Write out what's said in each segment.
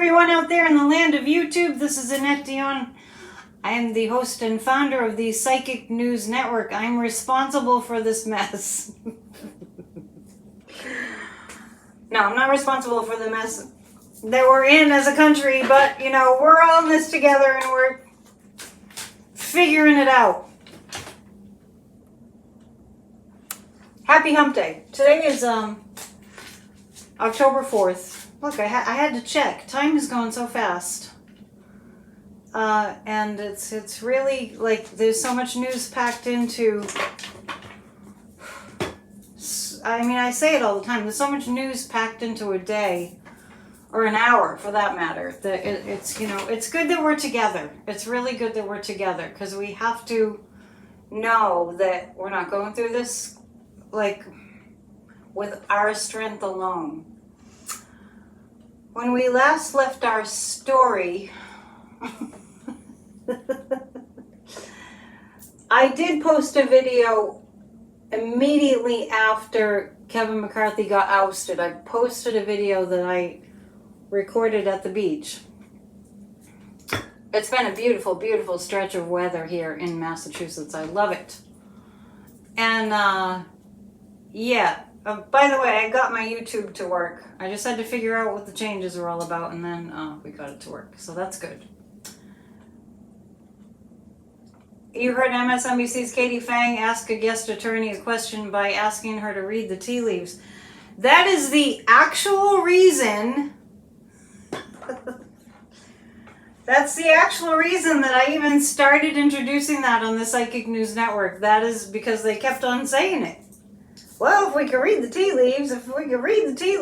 everyone out there in the land of YouTube. This is Annette Dion. I am the host and founder of the Psychic News Network. I'm responsible for this mess. No, I'm not responsible for the mess that we're in as a country, but, you know, we're all in this together and we're figuring it out. Happy Hump Day. Today is October 4th. Look, I had to check. Time is going so fast. And it's really, like, there's so much news packed into... I mean, I say it all the time. There's so much news packed into a day, or an hour for that matter, that it's, you know, it's good that we're together. It's really good that we're together, because we have to know that we're not going through this, like, with our strength alone. When we last left our story, I did post a video immediately after Kevin McCarthy got ousted. I posted a video that I recorded at the beach. It's been a beautiful, beautiful stretch of weather here in Massachusetts. I love it. And, yeah. By the way, I got my YouTube to work. I just had to figure out what the changes were all about, and then we got it to work. So that's good. You heard MSNBC's Katie Fang ask a guest attorney a question by asking her to read the tea leaves. That is the actual reason. That's the actual reason that I even started introducing that on the Psychic News Network. That is because they kept on saying it. Well, if we could read the tea leaves, So we're reading tea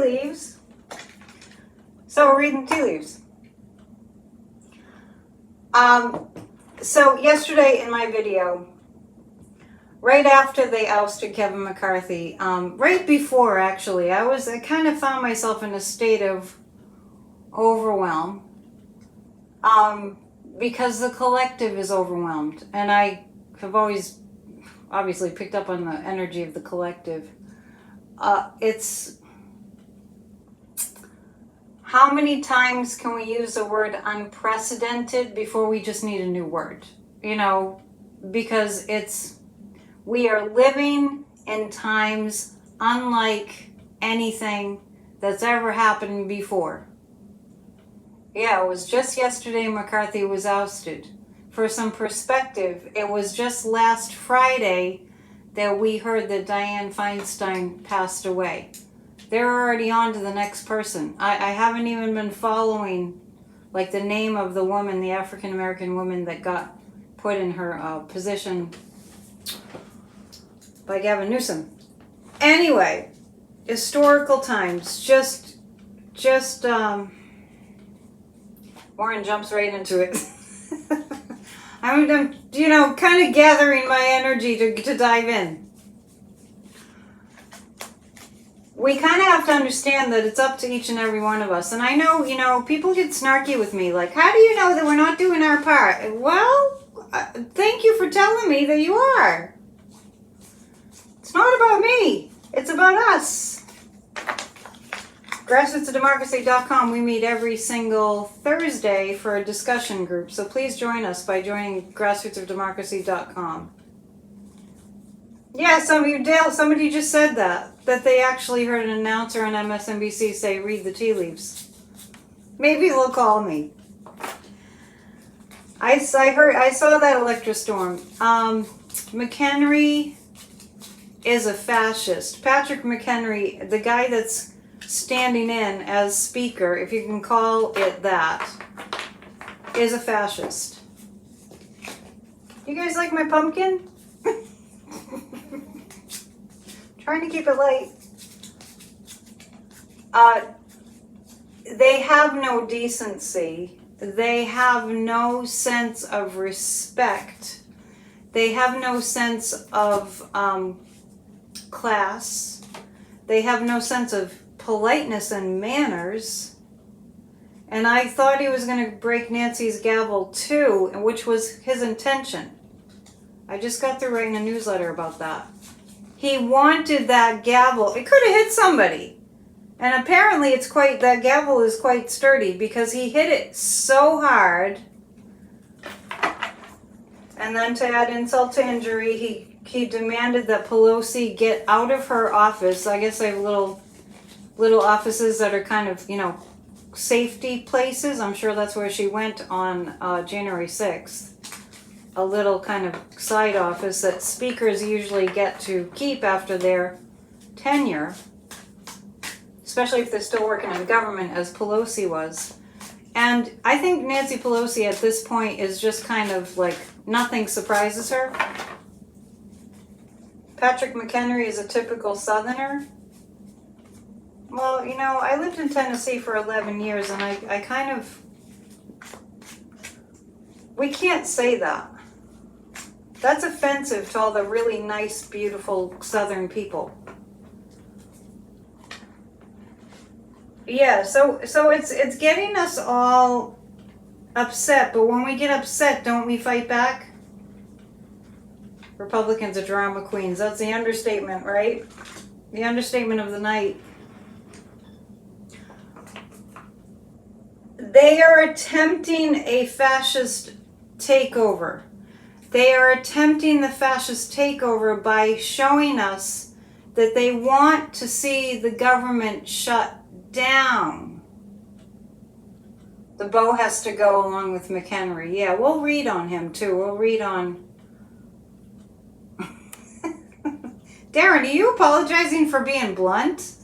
leaves. So yesterday in my video, right after they ousted Kevin McCarthy, right before actually, I kind of found myself in a state of overwhelm, because the collective is overwhelmed, and I have always obviously picked up on the energy of the collective. It's how many times can we use the word unprecedented before we just need a new word? You know, because we are living in times unlike anything that's ever happened before. Yeah, it was just yesterday McCarthy was ousted. For some perspective, it was just last Friday that we heard that Dianne Feinstein passed away. They're already on to the next person. I haven't even been following, like, the name of the woman, the African-American woman that got put in her position by Gavin Newsom. Anyway, historical times. Warren jumps right into it. I'm, you know, kind of gathering my energy to dive in. We kind of have to understand that it's up to each and every one of us. And I know, you know, people get snarky with me, like, how do you know that we're not doing our part? Well, thank you for telling me that you are. It's not about me. It's about us. GrassrootsofDemocracy.com. We meet every single Thursday for a discussion group. So please join us by joining GrassrootsofDemocracy.com. Yeah, some of you, Dale, somebody just said that they actually heard an announcer on MSNBC say, read the tea leaves. Maybe they'll call me. I saw that Electr storm. McHenry is a fascist. Patrick McHenry, the guy that's standing in as speaker, if you can call it that, is a fascist. You guys like my pumpkin? Trying to keep it light. They have no decency. They have no sense of respect. They have no sense of class. They have no sense of politeness and manners. And I thought he was going to break Nancy's gavel too, which was his intention. I just got through writing a newsletter about that. He wanted that gavel. It could have hit somebody. And apparently it's quite, that gavel is quite sturdy because he hit it so hard. And then to add insult to injury, he demanded that Pelosi get out of her office. I guess they have little offices that are kind of, you know, safety places. I'm sure that's where she went on January 6th. A little kind of side office that speakers usually get to keep after their tenure, especially if they're still working in the government, as Pelosi was. And I think Nancy Pelosi at this point is just kind of like, nothing surprises her. Patrick McHenry is a typical Southerner. Well, you know, I lived in Tennessee for 11 years, and I kind of, we can't say that. That's offensive to all the really nice, beautiful Southern people. Yeah, so it's getting us all upset, but when we get upset, don't we fight back? Republicans are drama queens. That's the understatement, right? The understatement of the night. They are attempting a fascist takeover. They are attempting the fascist takeover by showing us that they want to see the government shut down. The bow has to go along with McHenry. Yeah, we'll read on him too. We'll read on... Darren, are you apologizing for being blunt?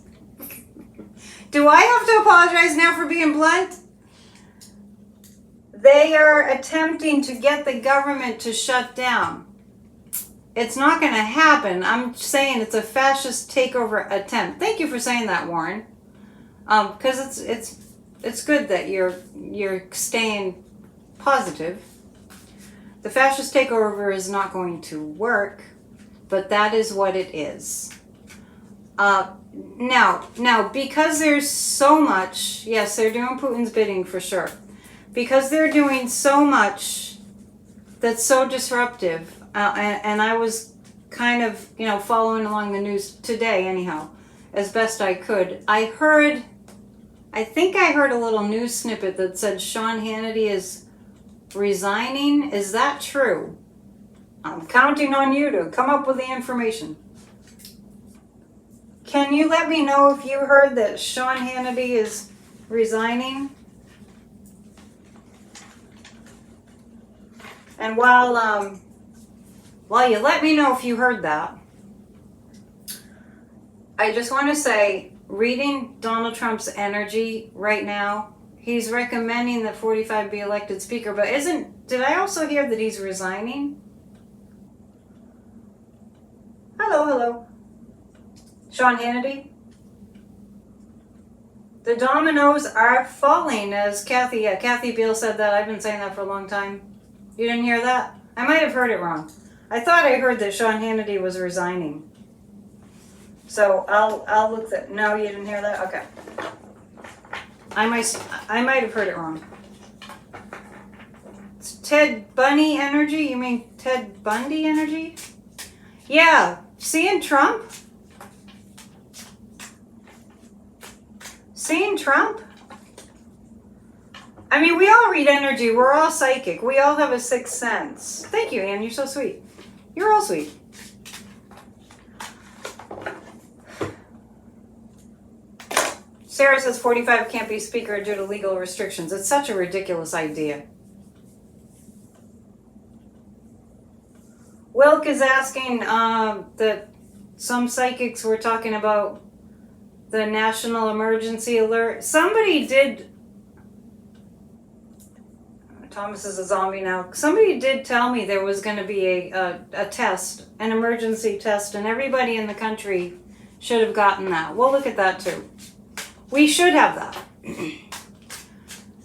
Do I have to apologize now for being blunt? They are attempting to get the government to shut down. It's not going to happen. I'm saying it's a fascist takeover attempt. Thank you for saying that, Warren. Because it's good that you're staying positive. The fascist takeover is not going to work, but that is what it is. Now, because there's so much, yes, they're doing Putin's bidding for sure. Because they're doing so much that's so disruptive, and I was kind of, you know, following along the news today, anyhow, as best I could. I think I heard a little news snippet that said Sean Hannity is resigning. Is that true? I'm counting on you to come up with the information. Can you let me know if you heard that Sean Hannity is resigning? And while you let me know if you heard that, I just want to say, reading Donald Trump's energy right now, he's recommending that 45 be elected speaker, but did I also hear that he's resigning? Hello. Sean Hannity? The dominoes are falling, as Kathy Beale said that. I've been saying that for a long time. You didn't hear that? I might have heard it wrong. I thought I heard that Sean Hannity was resigning. So I'll look that. No, you didn't hear that? Okay. I might have heard it wrong. It's Ted Bundy energy? You mean Ted Bundy energy? Yeah. Seeing Trump? I mean, we all read energy. We're all psychic. We all have a sixth sense. Thank you, Ann. You're so sweet. You're all sweet. Sarah says 45 can't be speaker due to legal restrictions. It's such a ridiculous idea. Wilk is asking that some psychics were talking about the national emergency alert. Somebody did... Thomas is a zombie now. Somebody did tell me there was going to be a test, an emergency test, and everybody in the country should have gotten that. We'll look at that too. We should have that.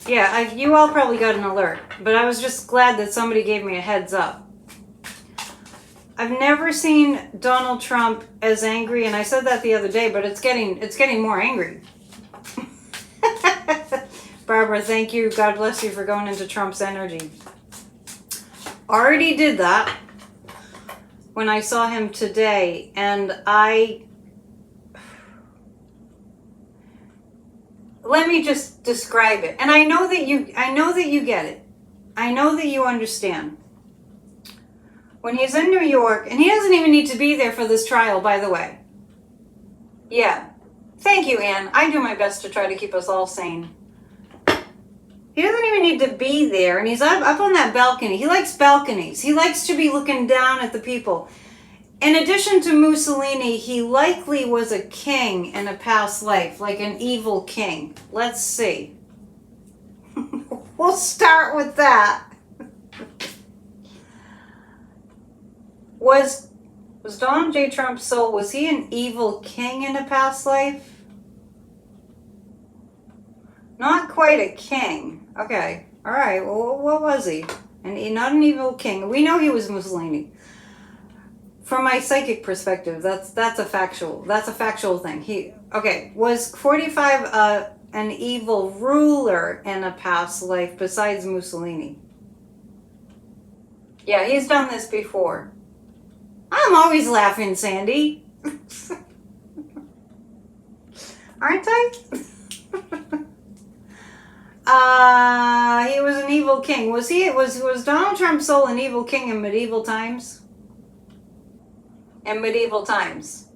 Yeah, you all probably got an alert, but I was just glad that somebody gave me a heads up. I've never seen Donald Trump as angry, and I said that the other day, but it's getting more angry. Barbara, thank you. God bless you for going into Trump's energy. Already did that when I saw him today, and let me just describe it. And I know that you get it. I know that you understand. When he's in New York, and he doesn't even need to be there for this trial, by the way. Yeah. Thank you, Anne. I do my best to try to keep us all sane. He doesn't even need to be there, and he's up on that balcony. He likes balconies. He likes to be looking down at the people. In addition to Mussolini, he likely was a king in a past life, like an evil king. Let's see. We'll start with that. Was Donald J. Trump's soul, was he an evil king in a past life? Not quite a king. Okay. All right. Well, what was he? And not an evil king. We know he was Mussolini. From my psychic perspective, that's a factual thing. Was 45 an evil ruler in a past life besides Mussolini? Yeah, he's done this before. I'm always laughing, Sandy. Aren't I? He was an evil king. Was Donald Trump's soul an evil king in medieval times? In medieval times.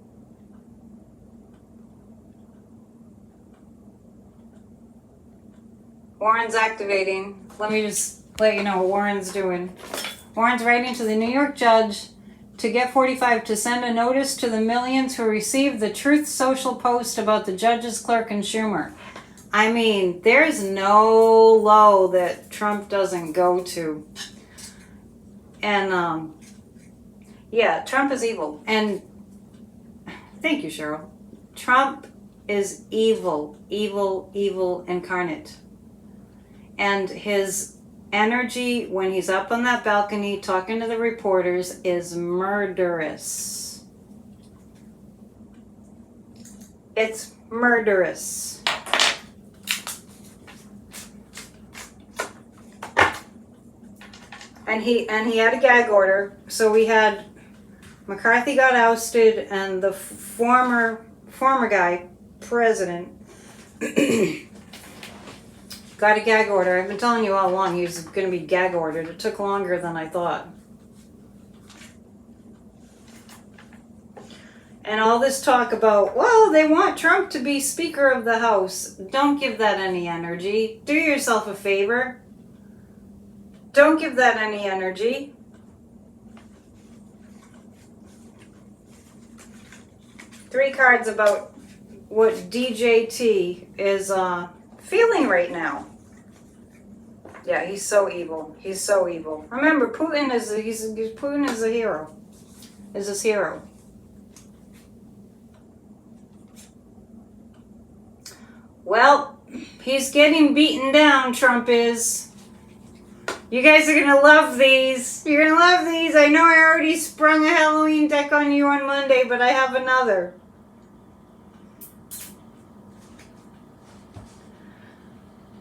Warren's activating. Let me just let you know what Warren's doing. Warren's writing to the New York judge to get 45 to send a notice to the millions who received the Truth Social post about the judge's clerk and Schumer. I mean, there's no low that Trump doesn't go to. And, yeah, Trump is evil. And thank you, Cheryl. Trump is evil, evil, evil incarnate. And his energy when he's up on that balcony talking to the reporters is murderous. It's murderous. And he had a gag order. So we had McCarthy got ousted, and the former guy, president, got a gag order. I've been telling you all along he was going to be gag ordered. It took longer than I thought. And all this talk about, well, they want Trump to be Speaker of the House. Don't give that any energy. Do yourself a favor. Don't give that any energy. Three cards about what DJT is feeling right now. Yeah, he's so evil. He's so evil. Remember, Putin is a hero. Is his hero. Well, he's getting beaten down, Trump is. You guys are going to love these. You're going to love these. I know I already sprung a Halloween deck on you on Monday, but I have another.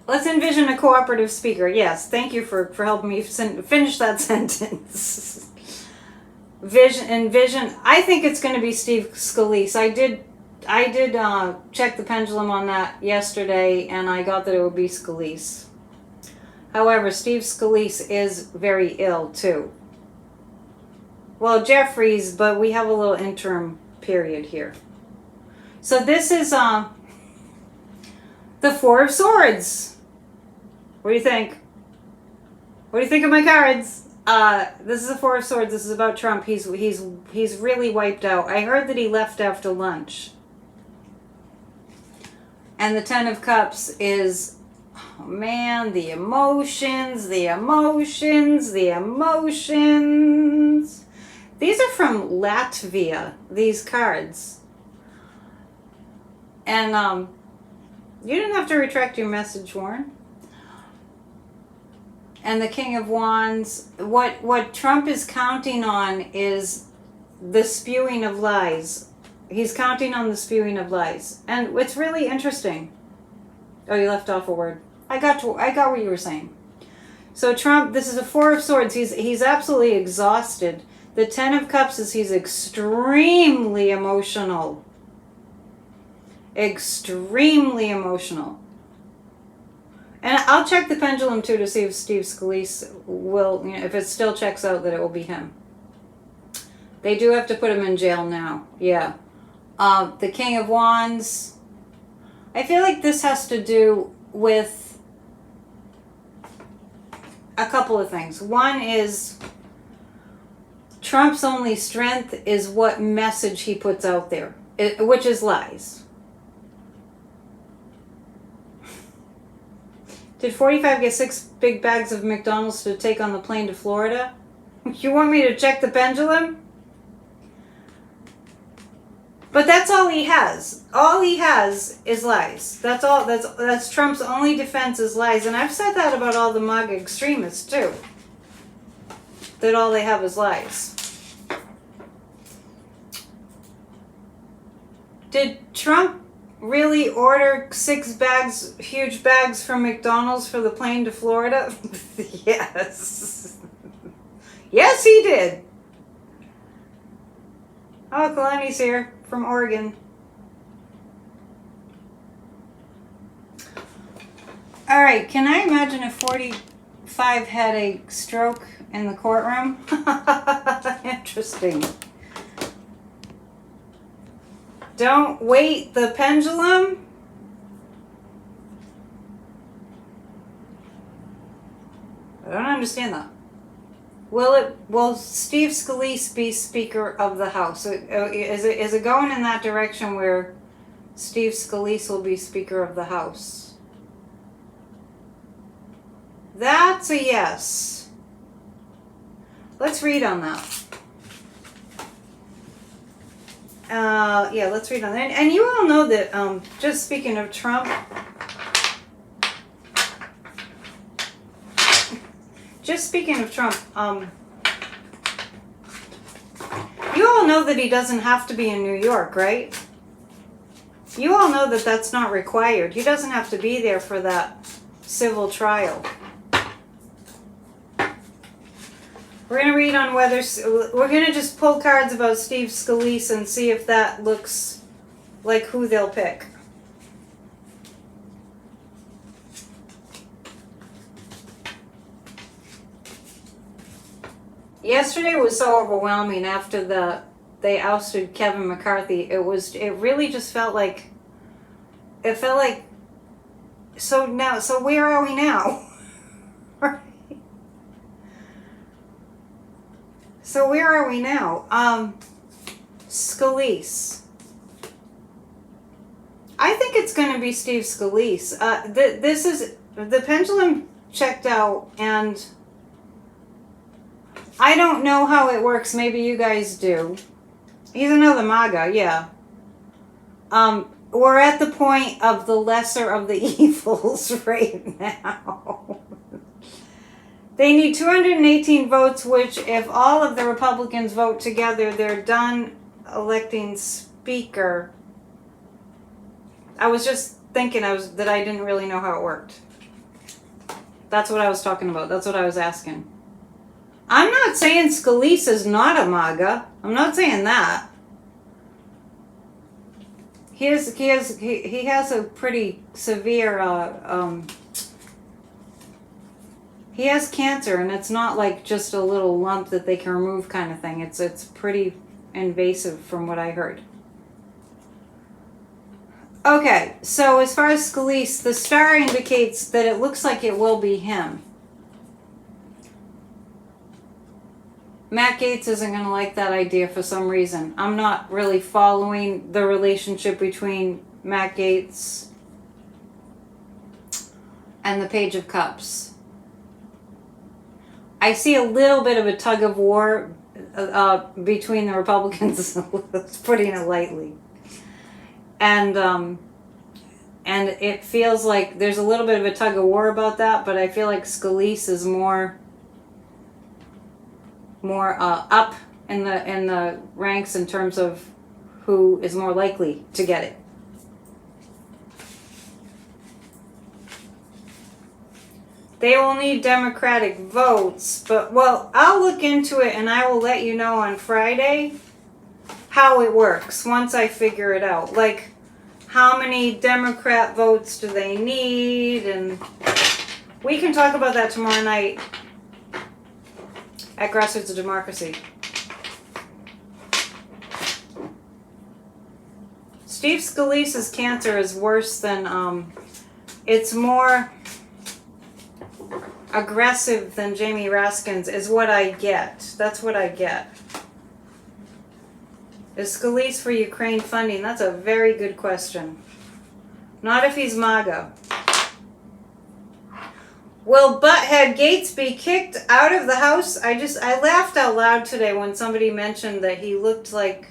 Let's envision a cooperative speaker. Yes, thank you for helping me finish that sentence. Envision. I think it's going to be Steve Scalise. I did check the pendulum on that yesterday, and I got that it would be Scalise. However, Steve Scalise is very ill, too. Well, Jeffries, but we have a little interim period here. So this is the Four of Swords. What do you think? What do you think of my cards? This is the Four of Swords. This is about Trump. He's really wiped out. I heard that he left after lunch. And the Ten of Cups is, oh man, the emotions. These are from Latvia, these cards. And you didn't have to retract your message, Warren. And the King of Wands, what Trump is counting on is the spewing of lies. He's counting on the spewing of lies. And it's really interesting. Oh, you left off a word. I got what you were saying. So Trump, this is a Four of Swords. He's absolutely exhausted. The Ten of Cups is he's extremely emotional. Extremely emotional. And I'll check the pendulum too to see if Steve Scalise will, you know, if it still checks out that it will be him. They do have to put him in jail now. Yeah. The King of Wands. I feel like this has to do with a couple of things. One is Trump's only strength is what message he puts out there, which is lies. Did 45 get 6 big bags of McDonald's to take on the plane to Florida? You want me to check the pendulum? But that's all he has. All he has is lies. That's all. That's Trump's only defense is lies. And I've said that about all the MAGA extremists too. That all they have is lies. Did Trump really order 6 bags, huge bags from McDonald's for the plane to Florida? Yes. Yes, he did. Oh, Kalani's here from Oregon. All right, can I imagine if 45 had a stroke in the courtroom? Interesting. Don't wait the pendulum. I don't understand that. Will Steve Scalise be Speaker of the House? Is it going in that direction where Steve Scalise will be Speaker of the House? That's a yes. Let's read on that. Yeah, let's read on that. And you all know that, just speaking of Trump, you all know that he doesn't have to be in New York, right? You all know that that's not required. He doesn't have to be there for that civil trial. We're going to read on whether, we're going to just pull cards about Steve Scalise and see if that looks like who they'll pick. Yesterday was so overwhelming after they ousted Kevin McCarthy. It really just felt like, so where are we now? So where are we now? Scalise. I think it's going to be Steve Scalise. This is, the pendulum checked out, and I don't know how it works. Maybe you guys do. He's another MAGA, yeah. We're at the point of the lesser of the evils right now. They need 218 votes, which if all of the Republicans vote together, they're done electing Speaker. I was just thinking that I didn't really know how it worked. That's what I was talking about. That's what I was asking. I'm not saying Scalise is not a MAGA. I'm not saying that. He has a pretty severe he has cancer, and it's not like just a little lump that they can remove kind of thing. It's pretty invasive from what I heard. Okay, so as far as Scalise, the star indicates that it looks like it will be him. Matt Gaetz isn't going to like that idea for some reason. I'm not really following the relationship between Matt Gaetz and the Page of Cups. I see a little bit of a tug of war between the Republicans, putting it lightly. And it feels like there's a little bit of a tug of war about that, but I feel like Scalise is more up in the ranks in terms of who is more likely to get it. They will need Democratic votes, but, well, I'll look into it and I will let you know on Friday how it works once I figure it out. Like, how many Democrat votes do they need, and We can talk about that tomorrow night at Grassroots of Democracy. Steve Scalise's cancer is worse than, it's more aggressive than Jamie Raskin's, is what I get. That's what I get. Is Scalise for Ukraine funding? That's a very good question. Not if he's MAGA. Will Butthead Gates be kicked out of the house? I laughed out loud today when somebody mentioned that he looked like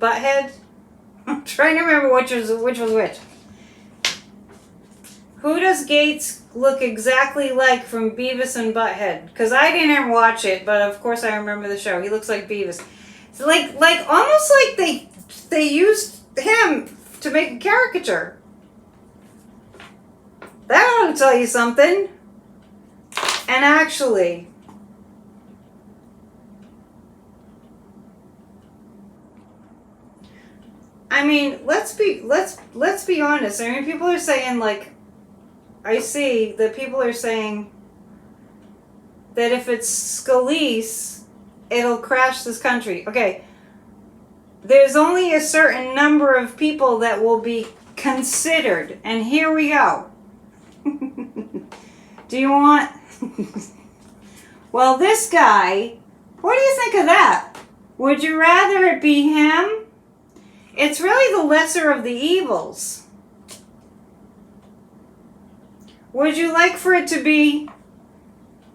Butthead. I'm trying to remember which was which. Who does Gates look exactly like from Beavis and Butthead? Because I didn't watch it, but of course I remember the show. He looks like Beavis. It's like almost like they used him to make a caricature. That ought to tell you something. And actually, I mean, let's be honest. I mean, people are saying, like, I see that people are saying that if it's Scalise, it'll crash this country. Okay, there's only a certain number of people that will be considered, and here we go. Do you want... Well, this guy, what do you think of that? Would you rather it be him? It's really the lesser of the evils. Would you like for it to be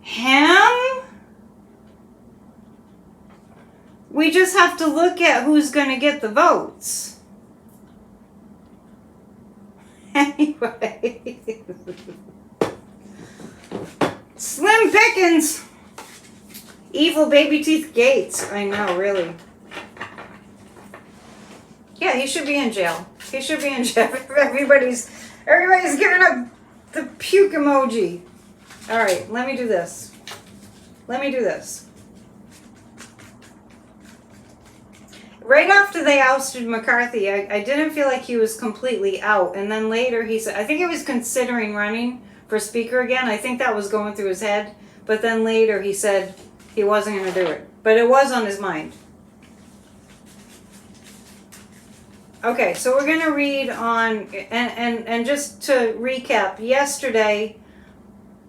him? We just have to look at who's going to get the votes. Anyway. Slim pickings. Evil baby teeth Gates. I know, really. Yeah, he should be in jail. He should be in jail. Everybody's giving up the puke emoji. All right, let me do this. Right after they ousted McCarthy, I didn't feel like he was completely out. And then later he said, I think he was considering running for speaker again. I think that was going through his head. But then later he said he wasn't going to do it. But it was on his mind. Okay, so we're going to read on, and just to recap, yesterday,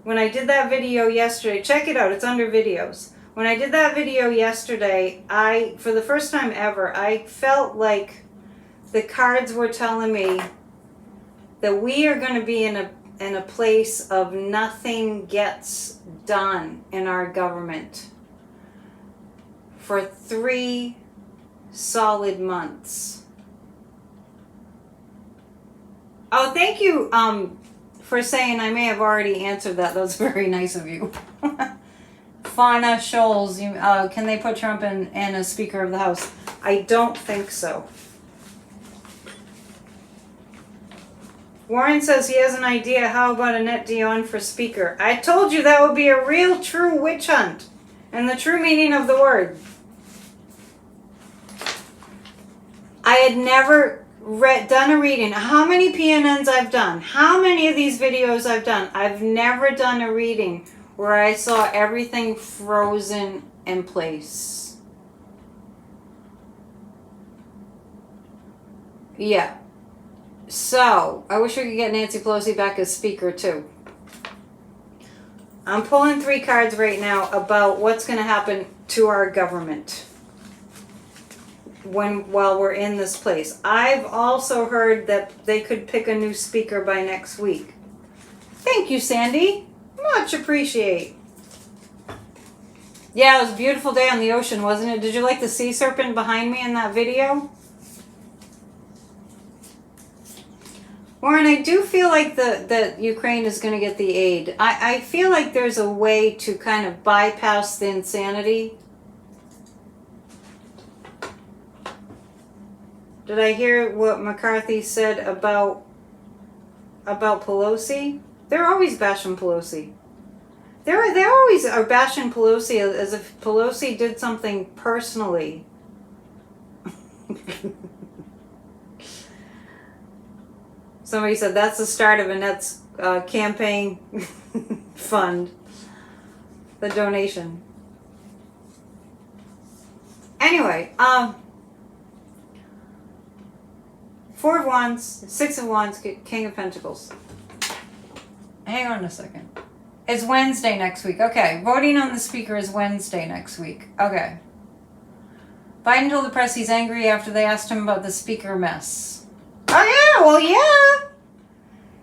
when I did that video yesterday, check it out, it's under videos. When I did that video yesterday, for the first time ever, I felt like the cards were telling me that we are going to be in a place of nothing gets done in our government for 3 solid months. Oh, thank you for saying I may have already answered that. That was very nice of you. Fauna Scholes, can they put Trump in as Speaker of the House? I don't think so. Warren says he has an idea. How about Annette Dion for Speaker? I told you that would be a real true witch hunt. And the true meaning of the word. I had never done a reading. How many PNNs I've done? How many of these videos I've done? I've never done a reading where I saw everything frozen in place. Yeah. So, I wish we could get Nancy Pelosi back as Speaker too. I'm pulling 3 cards right now about what's going to happen to our government while we're in this place. I've also heard that they could pick a new speaker by next week. Thank you, Sandy. Much appreciate. Yeah, it was a beautiful day on the ocean, wasn't it? Did you like the sea serpent behind me in that video? Warren, I do feel like that Ukraine is going to get the aid. I feel like there's a way to kind of bypass the insanity. Did I hear what McCarthy said about Pelosi? They're always bashing Pelosi. They always are bashing Pelosi as if Pelosi did something personally. Somebody said that's the start of Annette's campaign fund, the donation. Anyway, Four of Wands, Six of Wands, King of Pentacles. Hang on a second. It's Wednesday next week. Okay, voting on the speaker is Wednesday next week. Okay. Biden told the press he's angry after they asked him about the speaker mess. Oh yeah, well yeah.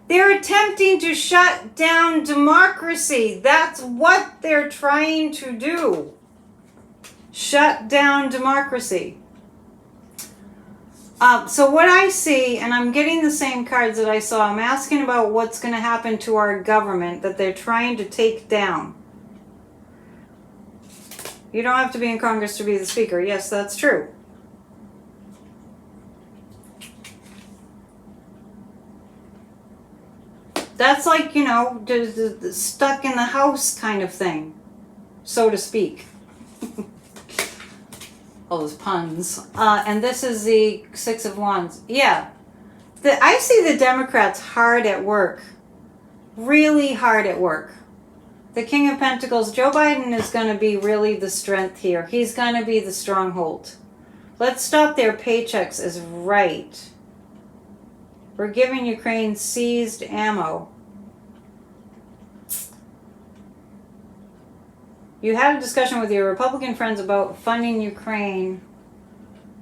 They're attempting to shut down democracy. That's what they're trying to do. Shut down democracy. So what I see, and I'm getting the same cards that I saw, I'm asking about what's going to happen to our government that they're trying to take down. You don't have to be in Congress to be the speaker. Yes, that's true. That's like, you know, the stuck in the house kind of thing, so to speak. All those puns. And this is the Six of Wands. Yeah. I see the Democrats hard at work. Really hard at work. The King of Pentacles, Joe Biden is going to be really the strength here. He's going to be the stronghold. Let's stop their paychecks is right. We're giving Ukraine seized ammo. You had a discussion with your Republican friends about funding Ukraine.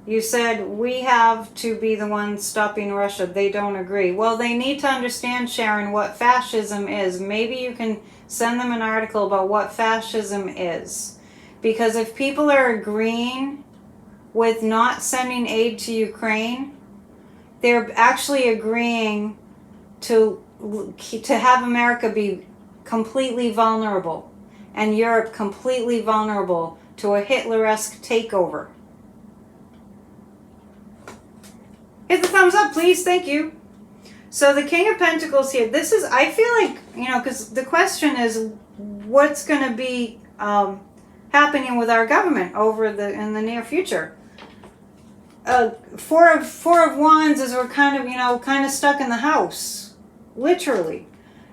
You said, we have to be the ones stopping Russia. They don't agree. Well, they need to understand, Sharon, what fascism is. Maybe you can send them an article about what fascism is. Because if people are agreeing with not sending aid to Ukraine, they're actually agreeing to have America be completely vulnerable. And Europe completely vulnerable to a Hitler-esque takeover. Hit the thumbs up, please. Thank you. So the King of Pentacles here, this is, I feel like, you know, because the question is, what's going to be happening with our government in the near future? Four of Wands is we're kind of, you know, kind of stuck in the house. Literally.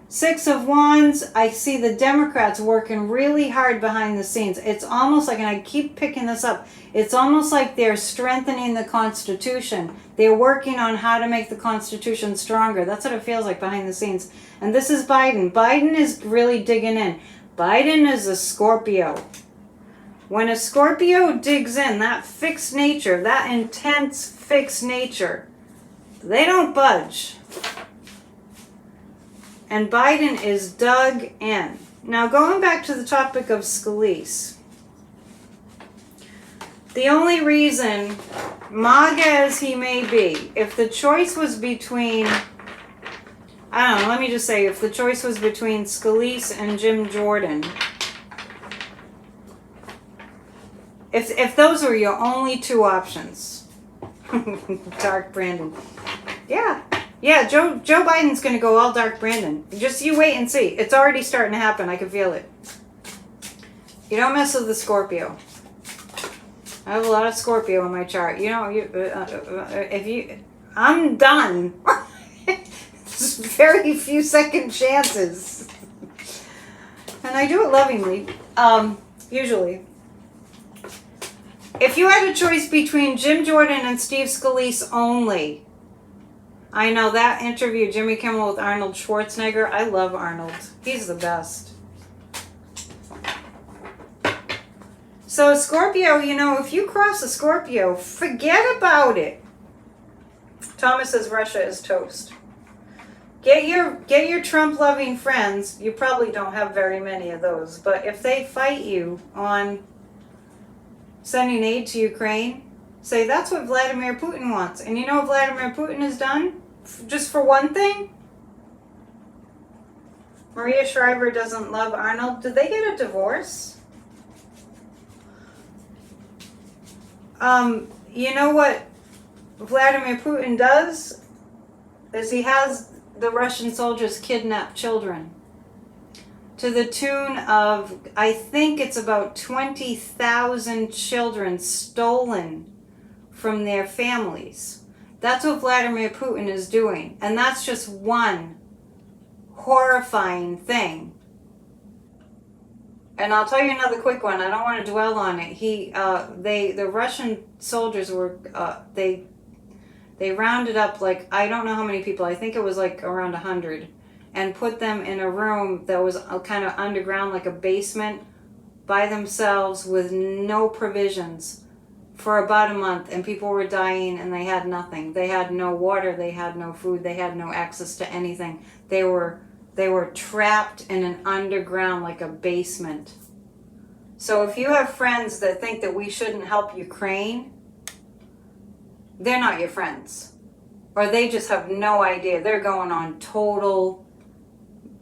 Six of Wands, I see the Democrats working really hard behind the scenes. It's almost like, and I keep picking this up, it's almost like they're strengthening the Constitution. They're working on how to make the Constitution stronger. That's what it feels like behind the scenes. And this is Biden. Biden is really digging in. Biden is a Scorpio. When a Scorpio digs in, that fixed nature, that intense fixed nature, they don't budge. And Biden is dug in. Now, going back to the topic of Scalise. The only reason, MAGA as he may be, if the choice was between, I don't know, let me just say, if the choice was between Scalise and Jim Jordan, if those were your only two options, Dark Brandon, yeah, Joe Biden's going to go all Dark Brandon. Just you wait and see. It's already starting to happen. I can feel it. You don't mess with the Scorpio. I have a lot of Scorpio in my chart. You know, I'm done. There's very few second chances. And I do it lovingly, usually. If you had a choice between Jim Jordan and Steve Scalise only, I know that interview, Jimmy Kimmel with Arnold Schwarzenegger. I love Arnold. He's the best. So Scorpio, you know, if you cross a Scorpio, forget about it. Thomas says Russia is toast. Get your Trump-loving friends. You probably don't have very many of those. But if they fight you on sending aid to Ukraine, say that's what Vladimir Putin wants. And you know what Vladimir Putin has done? Just for one thing? Maria Shriver doesn't love Arnold. Did they get a divorce? You know what Vladimir Putin does? Is he has the Russian soldiers kidnap children. To the tune of, I think it's about 20,000 children stolen from their families. That's what Vladimir Putin is doing. And that's just one horrifying thing. And I'll tell you another quick one. I don't want to dwell on it. The Russian soldiers were, they rounded up, like, I don't know how many people. I think it was like around 100, and put them in a room that was kind of underground, like a basement, by themselves with no provisions for about a month. And people were dying, and they had nothing. They had no water. They had no food. They had no access to anything. They were trapped in an underground, like a basement. So if you have friends that think that we shouldn't help Ukraine, they're not your friends. Or they just have no idea. They're going on total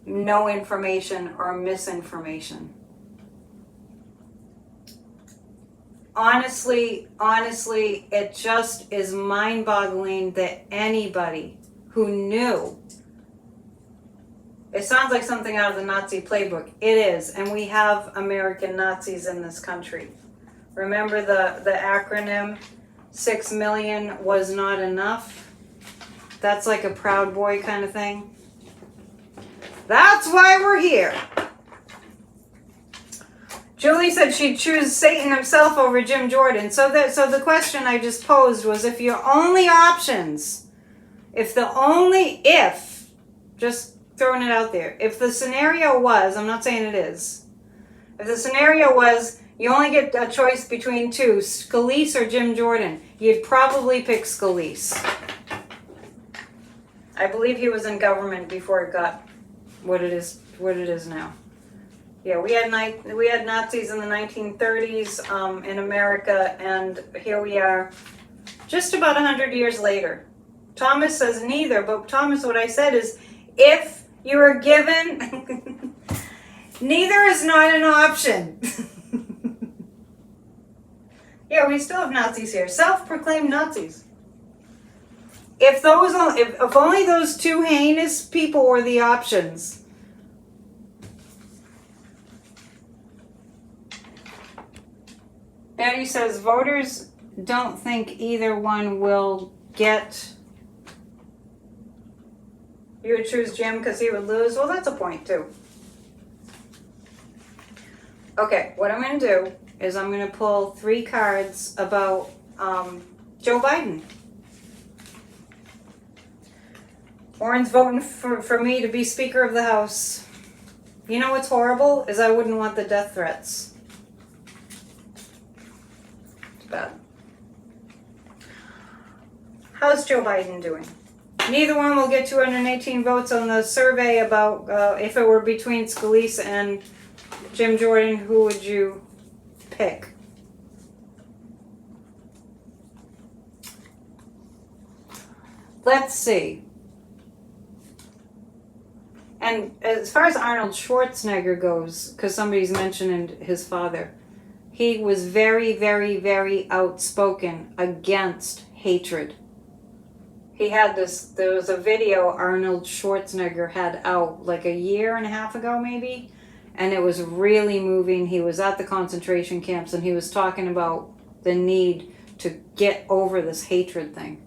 no information or misinformation. Honestly, it just is mind-boggling that anybody who knew. It sounds like something out of the Nazi playbook. It is, and we have American Nazis in this country. Remember the acronym, 6 million was not enough? That's like a Proud Boy kind of thing. That's why we're here. Julie said she'd choose Satan himself over Jim Jordan. So the question I just posed was, if your only options, just throwing it out there, if the scenario was, I'm not saying it is, if the scenario was you only get a choice between two, Scalise or Jim Jordan, you'd probably pick Scalise. I believe he was in government before it got what it is now. Yeah, we had Nazis in the 1930s in America, and here we are just about 100 years later. Thomas says neither, but Thomas, what I said is, if you are given, neither is not an option. Yeah, we still have Nazis here, self-proclaimed Nazis. If only those two heinous people were the options. Betty says voters don't think either one will get. You would choose Jim because he would lose? Well, that's a point too. Okay, what I'm going to do is I'm going to pull 3 cards about Joe Biden. Warren's voting for me to be Speaker of the House. You know what's horrible is I wouldn't want the death threats. It's bad. How's Joe Biden doing? Neither one will get 218 votes on the survey about if it were between Scalise and Jim Jordan, who would you pick? Let's see. And as far as Arnold Schwarzenegger goes, because somebody's mentioned his father, he was very, very, very outspoken against hatred. There was a video Arnold Schwarzenegger had out like a year and a half ago maybe, and it was really moving. He was at the concentration camps and he was talking about the need to get over this hatred thing.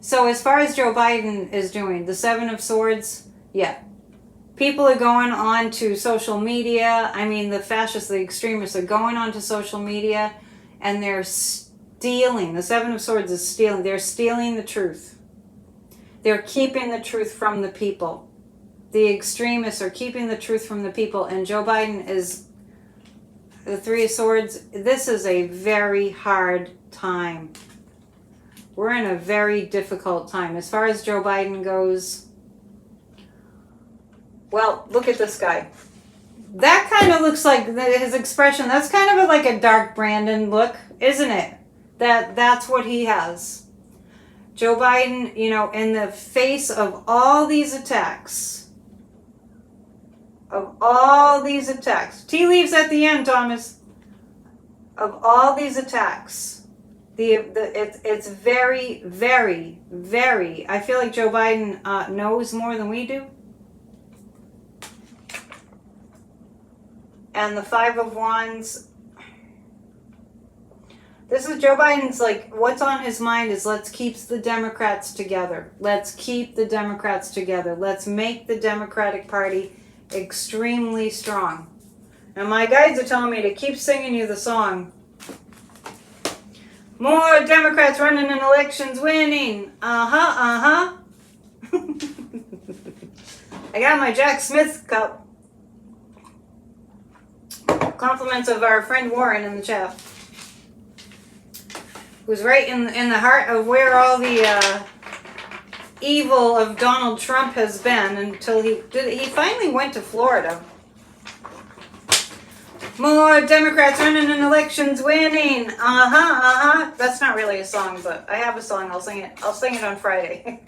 So as far as Joe Biden is doing, the 7 of Swords, yeah. People are going on to social media. I mean, the fascists, the extremists are going on to social media and they're stealing. The 7 of Swords is stealing. They're stealing the truth. They're keeping the truth from the people. The extremists are keeping the truth from the people. And Joe Biden is the 3 of Swords. This is a very hard time. We're in a very difficult time. As far as Joe Biden goes, well, look at this guy. That kind of looks like his expression. That's kind of like a dark Brandon look, isn't it? That's what he has. Joe Biden, you know, in the face of all these attacks, tea leaves at the end, Thomas, of all these attacks, it's very, very, very, I feel like Joe Biden knows more than we do. And the 5 of Wands, This is Joe Biden's, like, what's on his mind is let's keep the Democrats together. Let's keep the Democrats together. Let's make the Democratic Party extremely strong. And my guides are telling me to keep singing you the song. More Democrats running in elections winning. Uh-huh. I got my Jack Smith cup. Compliments of our friend Warren in the chat. Who's right in the heart of where all the evil of Donald Trump has been until he finally went to Florida. More Democrats running in elections winning. That's not really a song, but I have a song. I'll sing it on Friday.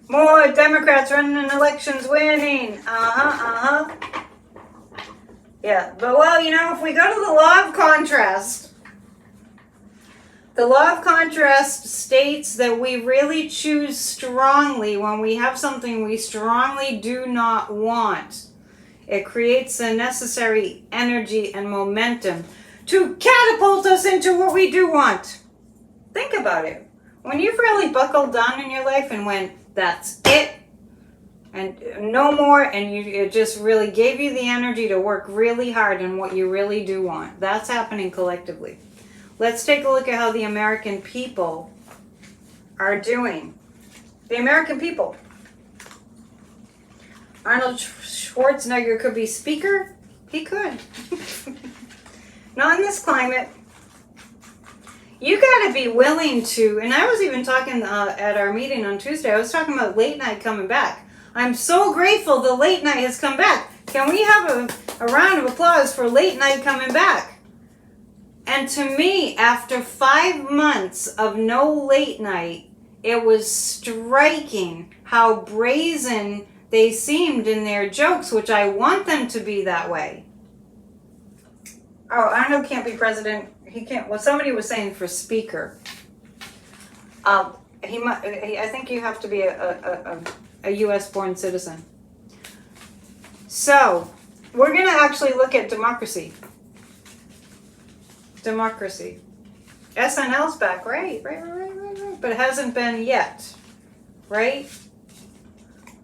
More Democrats running in elections winning. Yeah, but well, you know, if we go to the law of contrast, the law of contrast states that we really choose strongly when we have something we strongly do not want. It creates the necessary energy and momentum to catapult us into what we do want. Think about it. When you've really buckled down in your life and went, that's it, and no more, and it just really gave you the energy to work really hard on what you really do want. That's happening collectively. Let's take a look at how the American people are doing. The American people. Arnold Schwarzenegger could be speaker. He could. Not in this climate. You got to be willing to, and I was even talking at our meeting on Tuesday, I was talking about late night coming back. I'm so grateful the late night has come back. Can we have a round of applause for late night coming back? And to me, after 5 months of no late night, it was striking how brazen they seemed in their jokes, which I want them to be that way. Oh, Arnold can't be president. He can't. Well, somebody was saying for speaker. I think you have to be a U.S.-born citizen. So, we're going to actually look at democracy. Democracy. SNL's back, right. But it hasn't been yet, right?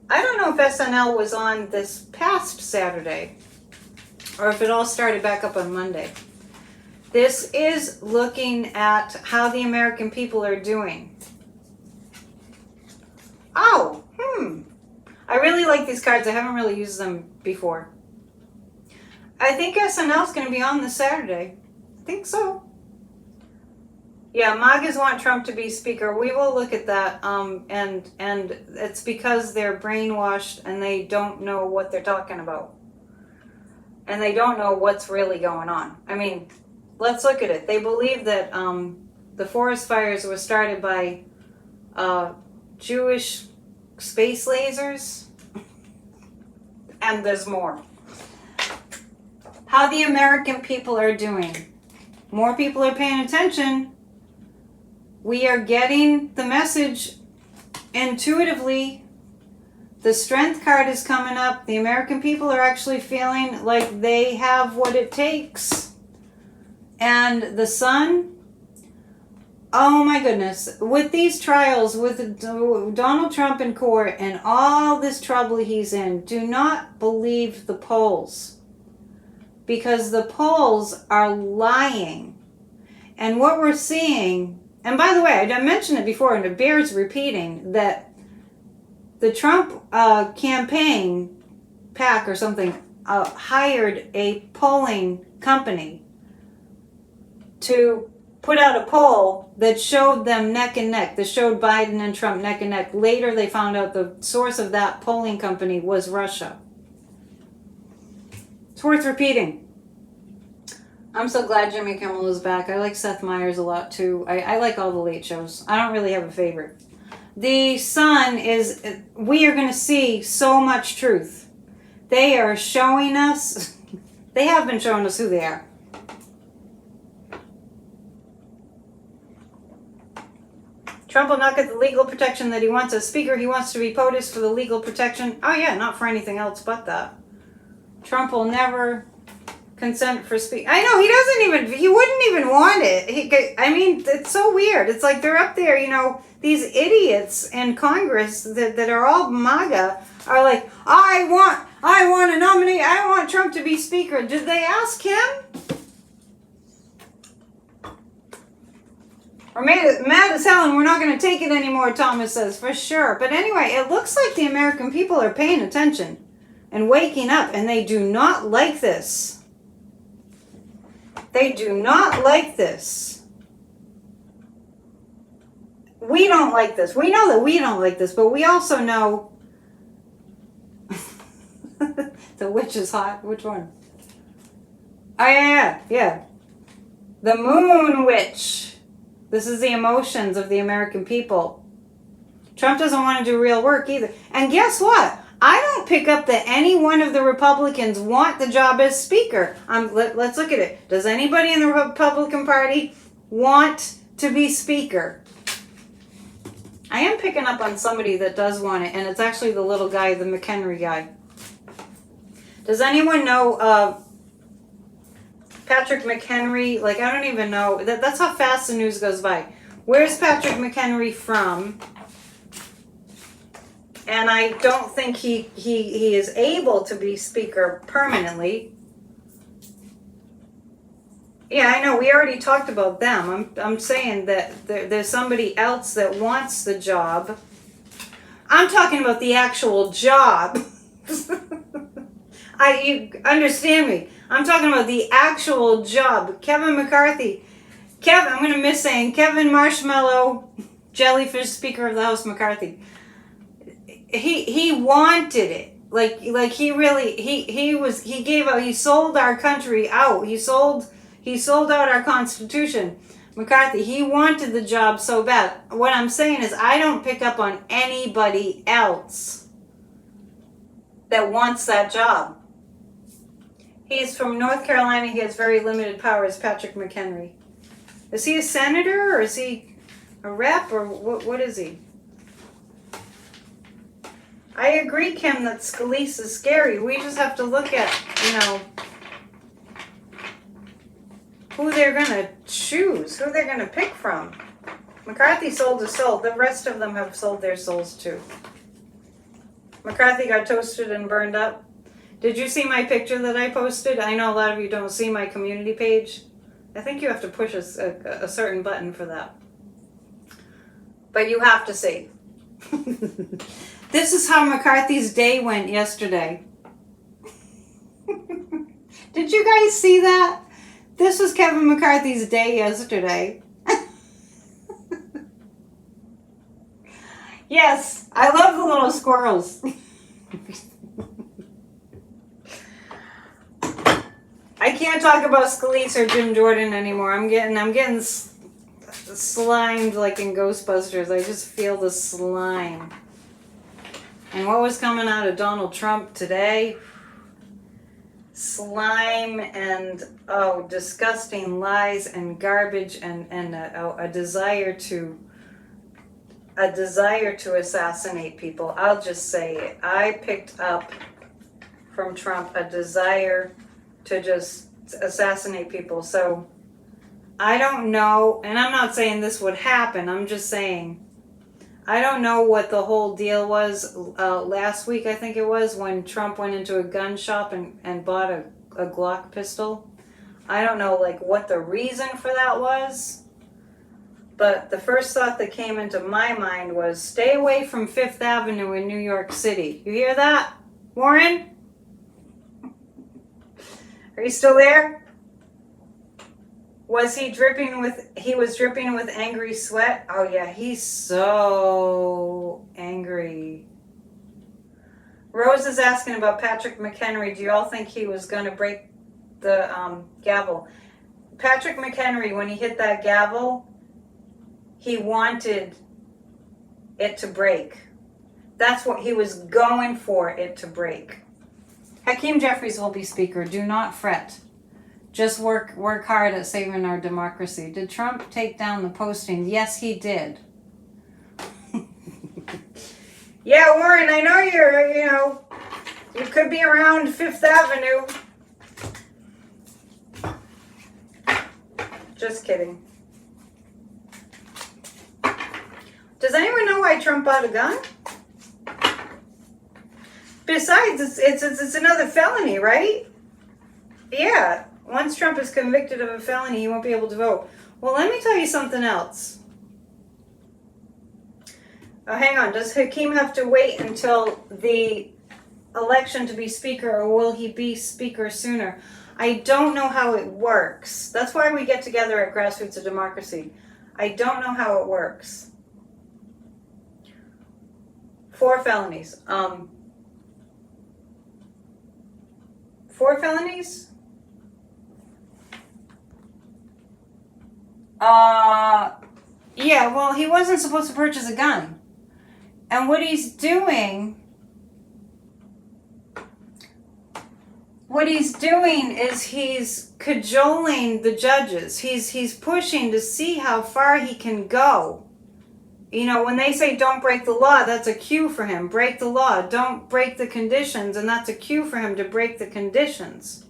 I don't know if SNL was on this past Saturday or if it all started back up on Monday. This is looking at how the American people are doing. Oh, I really like these cards. I haven't really used them before. I think SNL's going to be on this Saturday. I think so. Yeah, MAGAs want Trump to be speaker. We will look at that. And it's because they're brainwashed and they don't know what they're talking about. And they don't know what's really going on. I mean, let's look at it. They believe that the forest fires were started by Jewish space lasers. And there's more. How the American people are doing. More people are paying attention. We are getting the message intuitively. The strength card is coming up. The American people are actually feeling like they have what it takes. And the sun, oh my goodness, with these trials, with Donald Trump in court and all this trouble he's in, do not believe the polls. Because the polls are lying. And what we're seeing, and by the way, I mentioned it before and it bears repeating, that the Trump campaign PAC or something hired a polling company to put out a poll that showed them neck and neck, that showed Biden and Trump neck and neck. Later they found out the source of that polling company was Russia. It's worth repeating. I'm so glad Jimmy Kimmel is back. I like Seth Meyers a lot too. I like all the late shows. I don't really have a favorite. The sun is, we are going to see so much truth. They are showing us, they have been showing us who they are. Trump will not get the legal protection that he wants as speaker. He wants to be POTUS for the legal protection. Oh yeah, not for anything else but that. Trump will never consent for speak. I know he wouldn't even want it. I mean, it's so weird. It's like they're up there, these idiots in Congress that are all MAGA are like, I want to nominate, I want Trump to be speaker. Did they ask him? Or mad as hell and we're not going to take it anymore, Thomas says, for sure. But anyway, it looks like the American people are paying attention and waking up, and they do not like this. They do not like this. We don't like this. We know that we don't like this, but we also know the witch is hot. Which one? Oh, yeah. The moon witch. This is the emotions of the American people. Trump doesn't want to do real work either. And guess what? I don't pick up that any one of the Republicans want the job as speaker. Let's look at it. Does anybody in the Republican Party want to be speaker? I am picking up on somebody that does want it, and it's actually the little guy, the McHenry guy. Does anyone know Patrick McHenry? Like, I don't even know. That's how fast the news goes by. Where's Patrick McHenry from? And I don't think he is able to be speaker permanently. Yeah, I know. We already talked about them. I'm saying that there's somebody else that wants the job. I'm talking about the actual job. You understand me? I'm talking about the actual job. Kevin McCarthy. I'm going to miss saying Kevin Marshmallow, Jellyfish, Speaker of the House McCarthy. He wanted it. Like he really, he sold our country out. He sold out our Constitution. McCarthy, he wanted the job so bad. What I'm saying is I don't pick up on anybody else that wants that job. He's from North Carolina. He has very limited powers, Patrick McHenry. Is he a senator or is he a rep or what is he? I agree, Kim, that Scalise is scary. We just have to look at, who they're going to choose, who they're going to pick from. McCarthy sold his soul. The rest of them have sold their souls too. McCarthy got toasted and burned up. Did you see my picture that I posted? I know a lot of you don't see my community page. I think you have to push a certain button for that. But you have to see. This is how McCarthy's day went yesterday. Did you guys see that? This was Kevin McCarthy's day yesterday. Yes, I love the little squirrels. I can't talk about Scalise or Jim Jordan anymore. I'm getting slimed like in Ghostbusters. I just feel the slime. And what was coming out of Donald Trump today? Slime and disgusting lies and garbage and a desire to assassinate people. I'll just say it. I picked up from Trump a desire to just assassinate people. So I don't know, and I'm not saying this would happen. I'm just saying I don't know what the whole deal was last week, I think it was, when Trump went into a gun shop and bought a Glock pistol. I don't know what the reason for that was. But the first thought that came into my mind was stay away from Fifth Avenue in New York City. You hear that, Warren? Are you still there? Was he dripping with angry sweat? Oh yeah, he's so angry. Rose is asking about Patrick McHenry. Do you all think he was going to break the gavel? Patrick McHenry, when he hit that gavel, he wanted it to break. That's what he was going for, it to break. Hakeem Jeffries will be speaker. Do not fret. Just work hard at saving our democracy. Did Trump take down the posting? Yes, he did. Yeah, Warren, I know you could be around Fifth Avenue. Just kidding. Does anyone know why Trump bought a gun? Besides, it's another felony, right? Yeah. Once Trump is convicted of a felony, he won't be able to vote. Well, let me tell you something else. Oh, hang on. Does Hakeem have to wait until the election to be speaker, or will he be speaker sooner? I don't know how it works. That's why we get together at Grassroots of Democracy. I don't know how it works. 4 felonies. 4 felonies? Yeah, well, he wasn't supposed to purchase a gun. And what he's doing is he's cajoling the judges. He's pushing to see how far he can go. You know, when they say don't break the law, that's a cue for him. Break the law. Don't break the conditions, and that's a cue for him to break the conditions.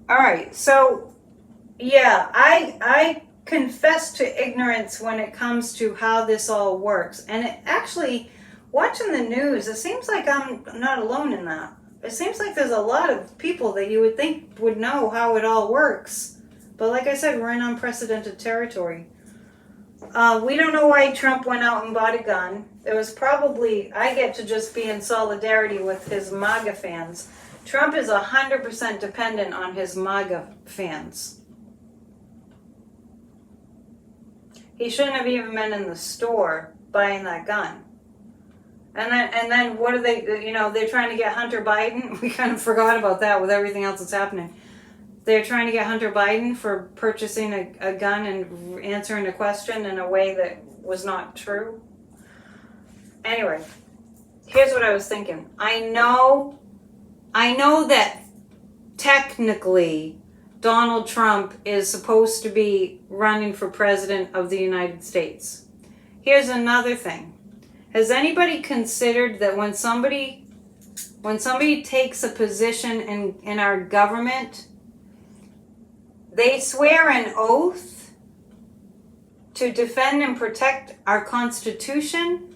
All right, so yeah, I confess to ignorance when it comes to how this all works. And it actually, watching the news, it seems like I'm not alone in that. It seems like there's a lot of people that you would think would know how it all works. But like I said, we're in unprecedented territory. We don't know why Trump went out and bought a gun. It was probably, I get to just be in solidarity with his MAGA fans. Trump is 100% dependent on his MAGA fans. He shouldn't have even been in the store buying that gun. And then what are they, you know, they're trying to get Hunter Biden. We kind of forgot about that with everything else that's happening. They're trying to get Hunter Biden for purchasing a gun and answering a question in a way that was not true. Anyway, here's what I was thinking. I know that technically Donald Trump is supposed to be running for president of the United States. Here's another thing. Has anybody considered that when somebody takes a position in our government, they swear an oath to defend and protect our Constitution?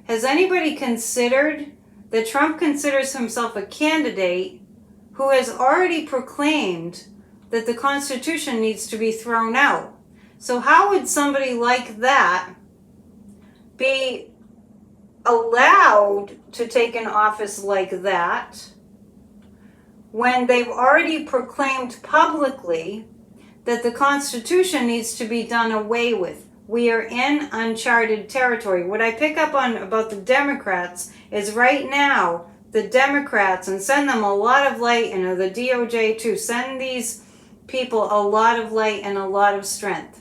Has anybody considered that Trump considers himself a candidate who has already proclaimed that the Constitution needs to be thrown out? So how would somebody like that be allowed to take an office like that when they've already proclaimed publicly that the Constitution needs to be done away with? We are in uncharted territory. What I pick up on about the Democrats is right now, the Democrats, and send them a lot of light, and the DOJ too, send these people a lot of light and a lot of strength.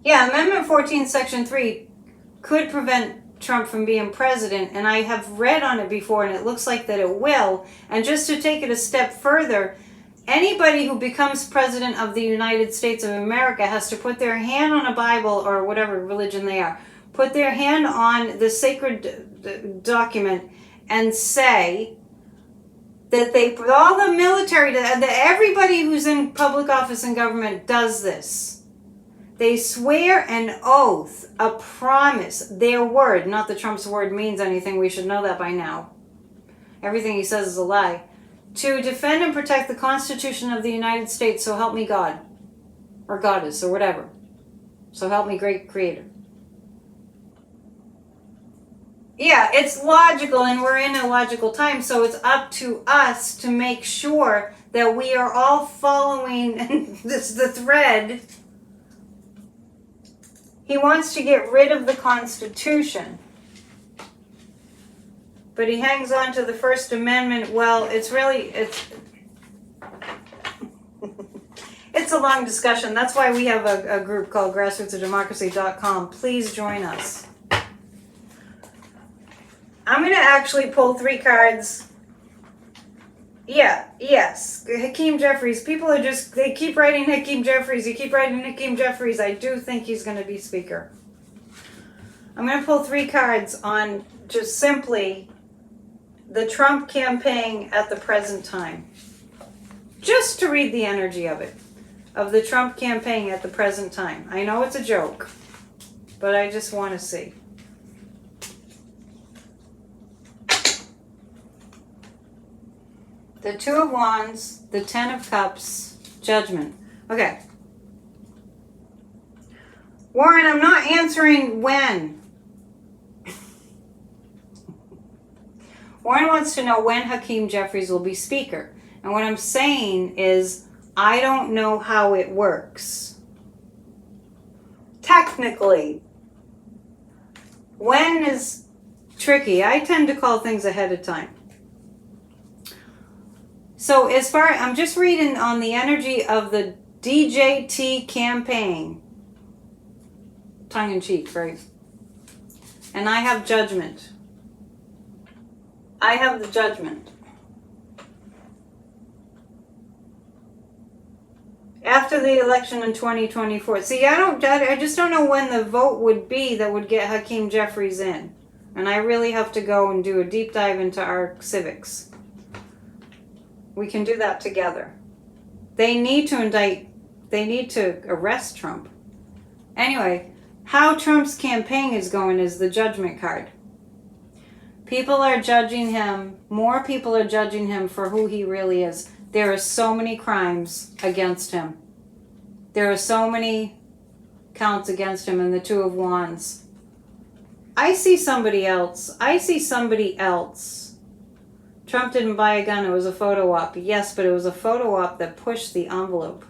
Yeah, Amendment 14, Section 3 could prevent Trump from being president, and I have read on it before, and it looks like that it will. And just to take it a step further, anybody who becomes president of the United States of America has to put their hand on a Bible or whatever religion they are, put their hand on the sacred document and say that they, all the military, that everybody who's in public office and government does this. They swear an oath, a promise, their word. Not that Trump's word means anything. We should know that by now. Everything he says is a lie. To defend and protect the Constitution of the United States, so help me God. Or Goddess, or whatever. So help me, great Creator. Yeah, it's logical, and we're in a logical time, so it's up to us to make sure that we are all following the thread. He wants to get rid of the Constitution. But he hangs on to the First Amendment. Well, it's a long discussion. That's why we have a group called grassrootsofdemocracy.com. Please join us. I'm going to actually pull 3 cards. Yeah, yes. Hakeem Jeffries. People are just, they keep writing Hakeem Jeffries. You keep writing Hakeem Jeffries. I do think he's going to be speaker. I'm going to pull 3 cards on just simply the Trump campaign at the present time. Just to read the energy of it. Of the Trump campaign at the present time. I know it's a joke, but I just want to see. The Two of Wands, the Ten of Cups, Judgment. Okay. Warren, I'm not answering when. Warren wants to know when Hakeem Jeffries will be speaker. And what I'm saying is, I don't know how it works. Technically. When is tricky. I tend to call things ahead of time. So as far, I'm just reading on the energy of the DJT campaign. Tongue in cheek, right? And I have Judgment. I have the Judgment. After the election in 2024. See, I just don't know when the vote would be that would get Hakeem Jeffries in. And I really have to go and do a deep dive into our civics. We can do that together. They need to arrest Trump. Anyway, how Trump's campaign is going is the Judgment card. People are judging him. More people are judging him for who he really is. There are so many crimes against him. There are so many counts against him in the Two of Wands. I see somebody else. Trump didn't buy a gun. It was a photo op. Yes, but it was a photo op that pushed the envelope.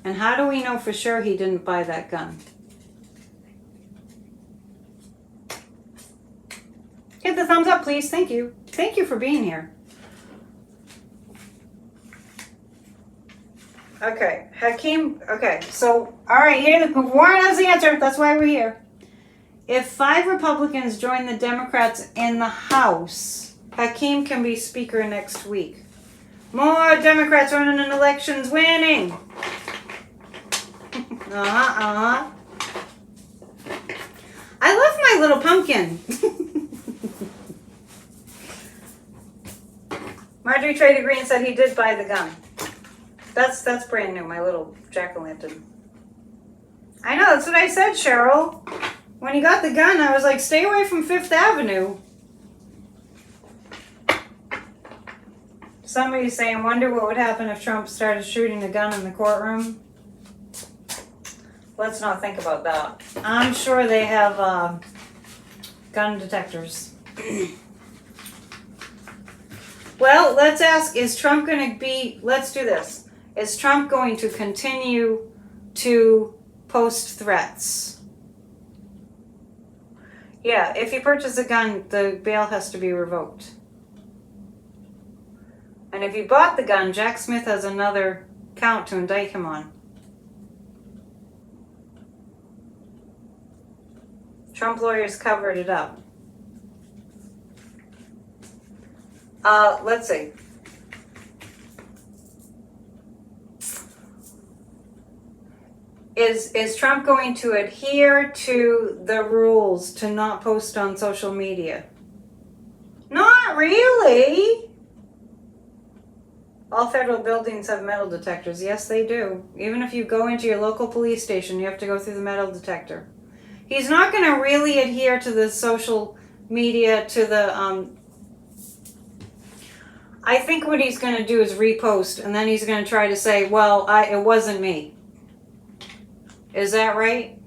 And how do we know for sure he didn't buy that gun? Hit the thumbs up, please. Thank you. Thank you for being here. Okay, Hakeem. Okay, so, all right, here, Warren has the answer. That's why we're here. If 5 Republicans join the Democrats in the House, Hakeem can be speaker next week. More Democrats running in elections winning. I love my little pumpkin. Marjorie Trader Green said he did buy the gun. That's brand new, my little jack-o'-lantern. I know, that's what I said, Cheryl. When he got the gun, I was like, stay away from Fifth Avenue. Somebody's saying, wonder what would happen if Trump started shooting a gun in the courtroom. Let's not think about that. I'm sure they have gun detectors. Well, let's ask, is Trump going to be, let's do this. Is Trump going to continue to post threats? Yeah, if you purchase a gun, the bail has to be revoked. And if you bought the gun, Jack Smith has another count to indict him on. Trump lawyers covered it up. Let's see. Is Trump going to adhere to the rules to not post on social media? Not really. All federal buildings have metal detectors. Yes, they do. Even if you go into your local police station, you have to go through the metal detector. He's not going to really adhere to the social media, to the... I think what he's going to do is repost, and then he's going to try to say, well, it wasn't me. Is that right?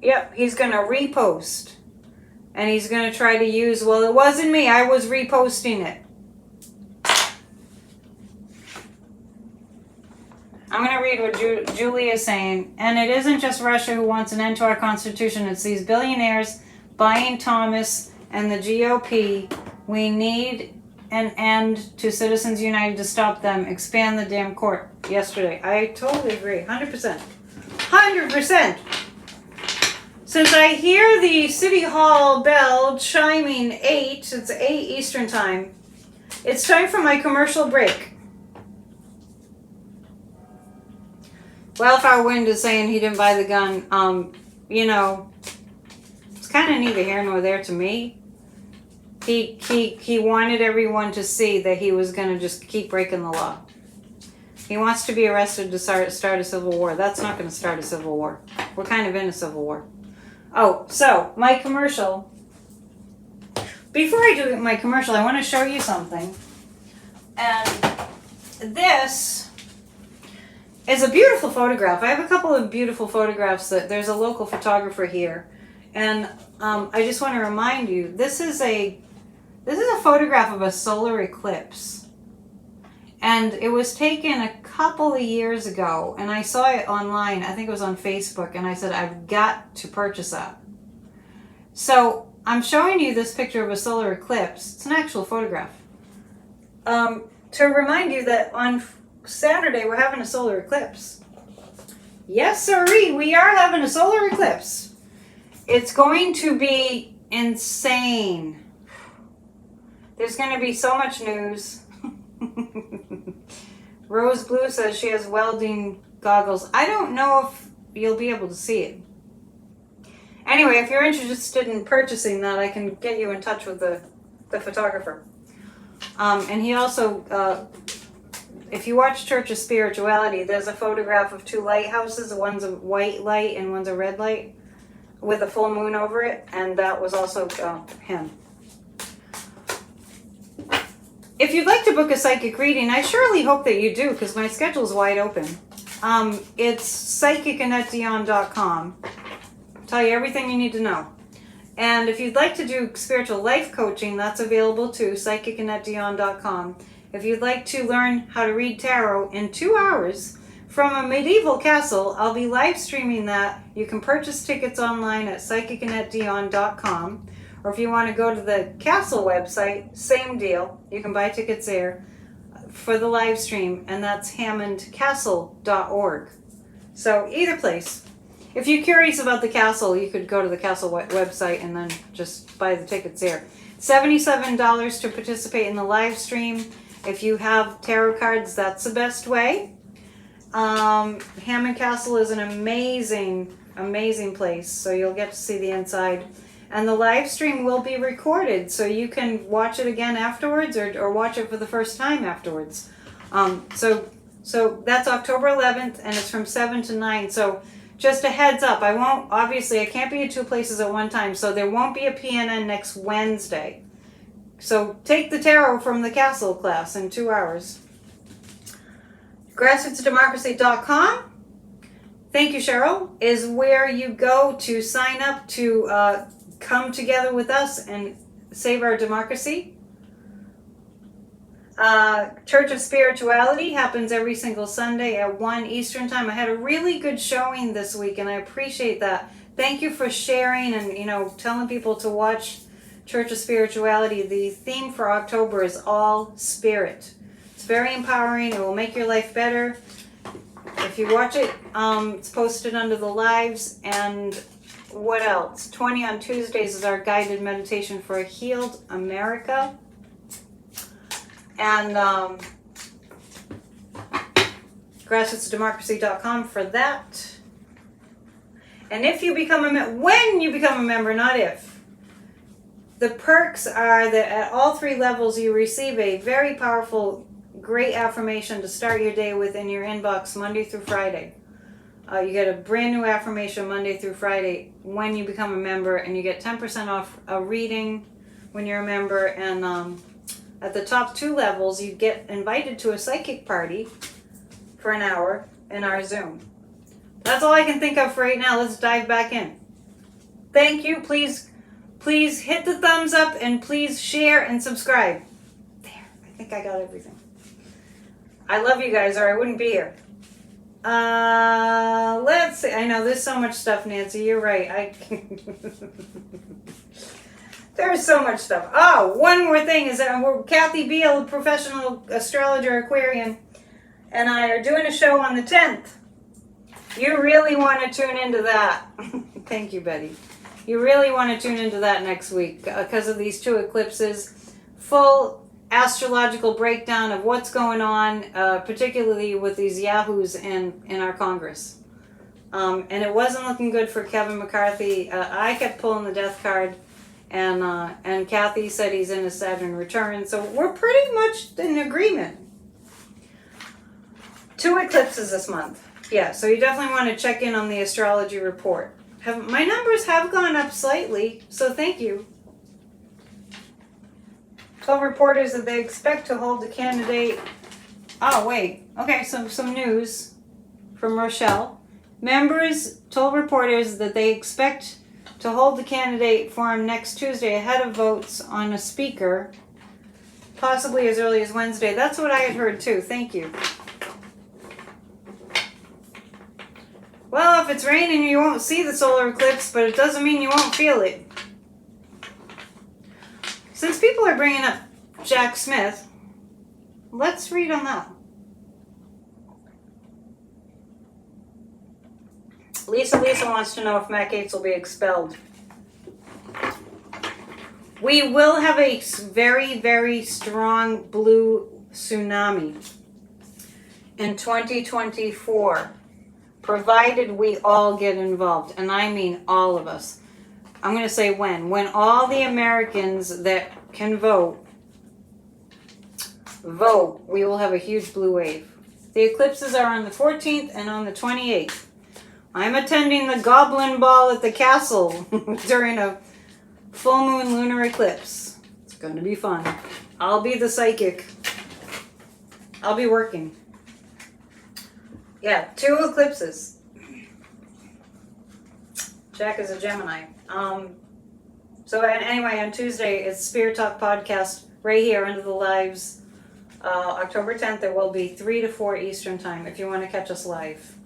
Yep, he's going to repost. And he's going to try to use, well, it wasn't me, I was reposting it. I'm going to read what Julie is saying. And it isn't just Russia who wants an end to our Constitution. It's these billionaires buying Thomas and the GOP. We need an end to Citizens United to stop them. Expand the damn court. Yesterday. I totally agree. 100%. 100%. Since I hear the City Hall bell chiming 8, it's 8 Eastern time, it's time for my commercial break. Wildfire Wind is saying he didn't buy the gun. You know, it's kind of neither here nor there to me. He wanted everyone to see that he was going to just keep breaking the law. He wants to be arrested to start a civil war. That's not going to start a civil war. We're kind of in a civil war. Oh, so my commercial. Before I do my commercial, I want to show you something. And this is a beautiful photograph. I have a couple of beautiful photographs that there's a local photographer here. And I just want to remind you, this is a photograph of a solar eclipse. And it was taken a couple of years ago, and I saw it online. I think it was on Facebook, and I said, I've got to purchase that. So I'm showing you this picture of a solar eclipse. It's an actual photograph. To remind you that on Saturday we're having a solar eclipse. Yes, sirree, we are having a solar eclipse. It's going to be insane. There's going to be so much news. Rose Blue says she has welding goggles. I don't know if you'll be able to see it. Anyway, if you're interested in purchasing that, I can get you in touch with the photographer. And he also, if you watch Church of Spirituality, there's a photograph of two lighthouses. One's a white light and one's a red light with a full moon over it. And that was also him. If you'd like to book a psychic reading, I surely hope that you do, because my schedule's wide open. It's psychicannetteDion.com. Tell you everything you need to know. And if you'd like to do spiritual life coaching, that's available too, psychicannetteDion.com. If you'd like to learn how to read tarot in 2 hours from a medieval castle, I'll be live streaming that. You can purchase tickets online at psychicannetteDion.com. Or if you want to go to the castle website, same deal. You can buy tickets there for the live stream, and that's hammondcastle.org. So either place. If you're curious about the castle, you could go to the castle website and then just buy the tickets there. $77 to participate in the live stream. If you have tarot cards, that's the best way. Hammond Castle is an amazing, amazing place, so you'll get to see the inside. And the live stream will be recorded, so you can watch it again afterwards or watch it for the first time afterwards. So that's October 11th, and it's from 7 to 9. So just a heads up, I can't be at two places at one time, so there won't be a PNN next Wednesday. So take the tarot from the castle class in 2 hours. Grassrootsdemocracy.com. Thank you, Cheryl, is where you go to sign up to come together with us and save our democracy. Church of Spirituality happens every single Sunday at 1 Eastern time. I had a really good showing this week, and I appreciate that. Thank you for sharing and, telling people to watch Church of Spirituality. The theme for October is all spirit. It's very empowering. It will make your life better. If you watch it, it's posted under the lives. And what else? 20 on Tuesdays is our guided meditation for a healed America. And grassrootsdemocracy.com for that. And if you become when you become a member, not if. The perks are that at all 3 levels you receive a very powerful, great affirmation to start your day with in your inbox Monday through Friday. You get a brand new affirmation Monday through Friday when you become a member, and you get 10% off a reading when you're a member. And at the top 2 levels, you get invited to a psychic party for an hour in our Zoom. That's all I can think of for right now. Let's dive back in. Thank you. Please hit the thumbs up, and please share and subscribe. There, I think I got everything. I love you guys, or I wouldn't be here. Let's see. I know there's so much stuff, Nancy. You're right. There's so much stuff. Oh, one more thing is that Kathy Beal, professional astrologer Aquarian, and I are doing a show on the 10th. You really want to tune into that. Thank you, Betty. You really want to tune into that next week because of these 2 eclipses. Full astrological breakdown of what's going on, particularly with these yahoos in our Congress. And it wasn't looking good for Kevin McCarthy. I kept pulling the death card, and Kathy said he's in a Saturn return. So we're pretty much in agreement. 2 eclipses this month. Yeah, so you definitely want to check in on the astrology report. My numbers have gone up slightly, so thank you. 12 reporters that they expect to hold the candidate. Oh, wait. Okay, so some news from Rochelle. Members told reporters that they expect to hold the candidate forum next Tuesday ahead of votes on a speaker, possibly as early as Wednesday. That's what I had heard too. Thank you. Well, if it's raining, you won't see the solar eclipse, but it doesn't mean you won't feel it. Since people are bringing up Jack Smith, let's read on that. Lisa wants to know if Mac 8s will be expelled. We will have a very, very strong blue tsunami in 2024, provided we all get involved. And I mean all of us. I'm going to say when. When all the Americans that can vote, we will have a huge blue wave. The eclipses are on the 14th and on the 28th. I'm attending the Goblin Ball at the castle during a full moon lunar eclipse. It's going to be fun. I'll be the psychic. I'll be working. Yeah, 2 eclipses. Jack is a Gemini. So anyway, on Tuesday, it's Spirit Talk Podcast right here under the lives. October 10th, there will be 3 to 4 Eastern time if you want to catch us live.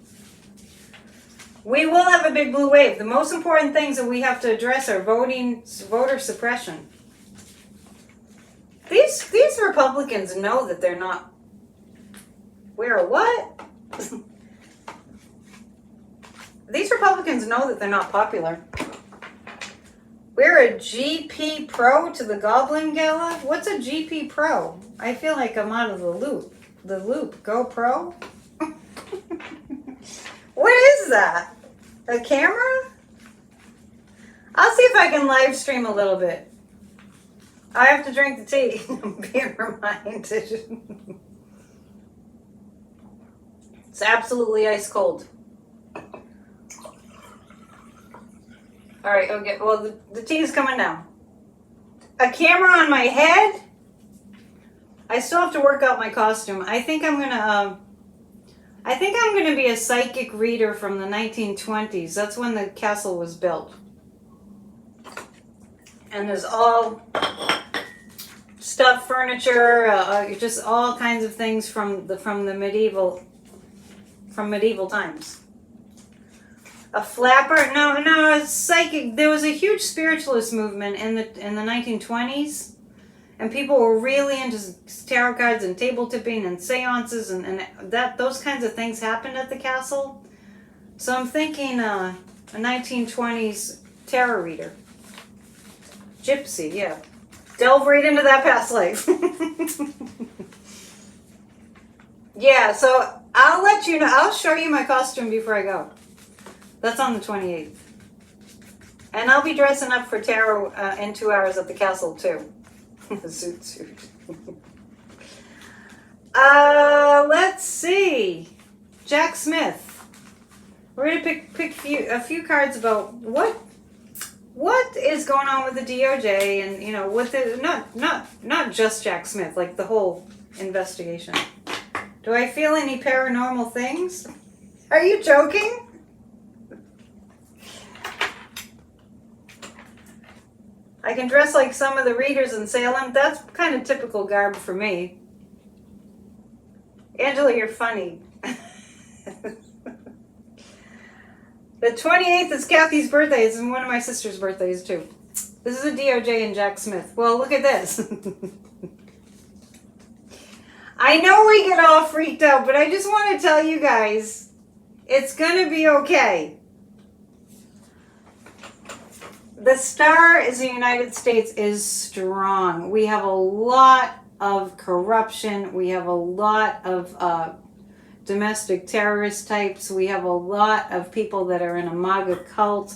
We will have a big blue wave. The most important things that we have to address are voter suppression. These Republicans know that they're not. We're a what? These Republicans know that they're not popular. We're a GP Pro to the Goblin Gala? What's a GP Pro? I feel like I'm out of the loop. The loop. Go Pro? What is that? A camera? I'll see if I can live stream a little bit. I have to drink the tea. I'm being reminded. It's absolutely ice cold. All right, okay. Well, the tea is coming now. A camera on my head? I still have to work out my costume. I think I'm gonna be a psychic reader from the 1920s. That's when the castle was built. And there's all stuff, furniture, just all kinds of things from medieval times. A flapper? No, it's psychic. There was a huge spiritualist movement in the 1920s, and people were really into tarot cards and table tipping and seances, and those kinds of things happened at the castle. So I'm thinking a 1920s tarot reader. Gypsy, yeah. Delve right into that past life. Yeah, so I'll let you know. I'll show you my costume before I go. That's on the 28th. And I'll be dressing up for tarot in 2 hours at the castle, too. Suit. Let's see. Jack Smith. We're going to pick a few cards about what is going on with the DOJ and, you know, with the, not just Jack Smith, like the whole investigation. Do I feel any paranormal things? Are you joking? I can dress like some of the readers in Salem. That's kind of typical garb for me. Angela, you're funny. The 28th is Kathy's birthday. It's one of my sister's birthdays, too. This is a DOJ and Jack Smith. Well, look at this. I know we get all freaked out, but I just want to tell you guys, it's going to be okay. The star is the United States is strong. We have a lot of corruption. We have a lot of domestic terrorist types. We have a lot of people that are in a MAGA cult.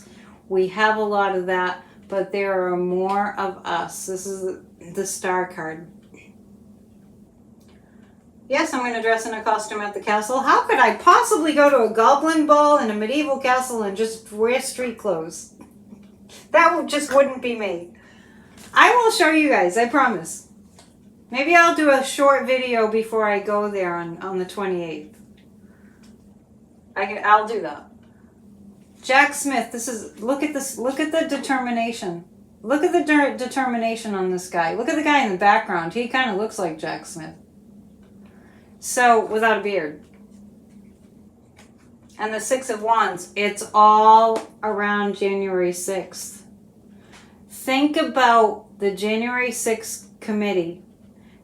We have a lot of that, but there are more of us. This is the star card. Yes, I'm going to dress in a costume at the castle. How could I possibly go to a goblin ball in a medieval castle and just wear street clothes? That just wouldn't be me. I will show you guys, I promise. Maybe I'll do a short video before I go there on the 28th. I'll do that. Jack Smith, look at this, look at the determination. Look at the determination on this guy. Look at the guy in the background. He kind of looks like Jack Smith. So, without a beard. And the Six of Wands, it's all around January 6th. Think about the January 6th committee.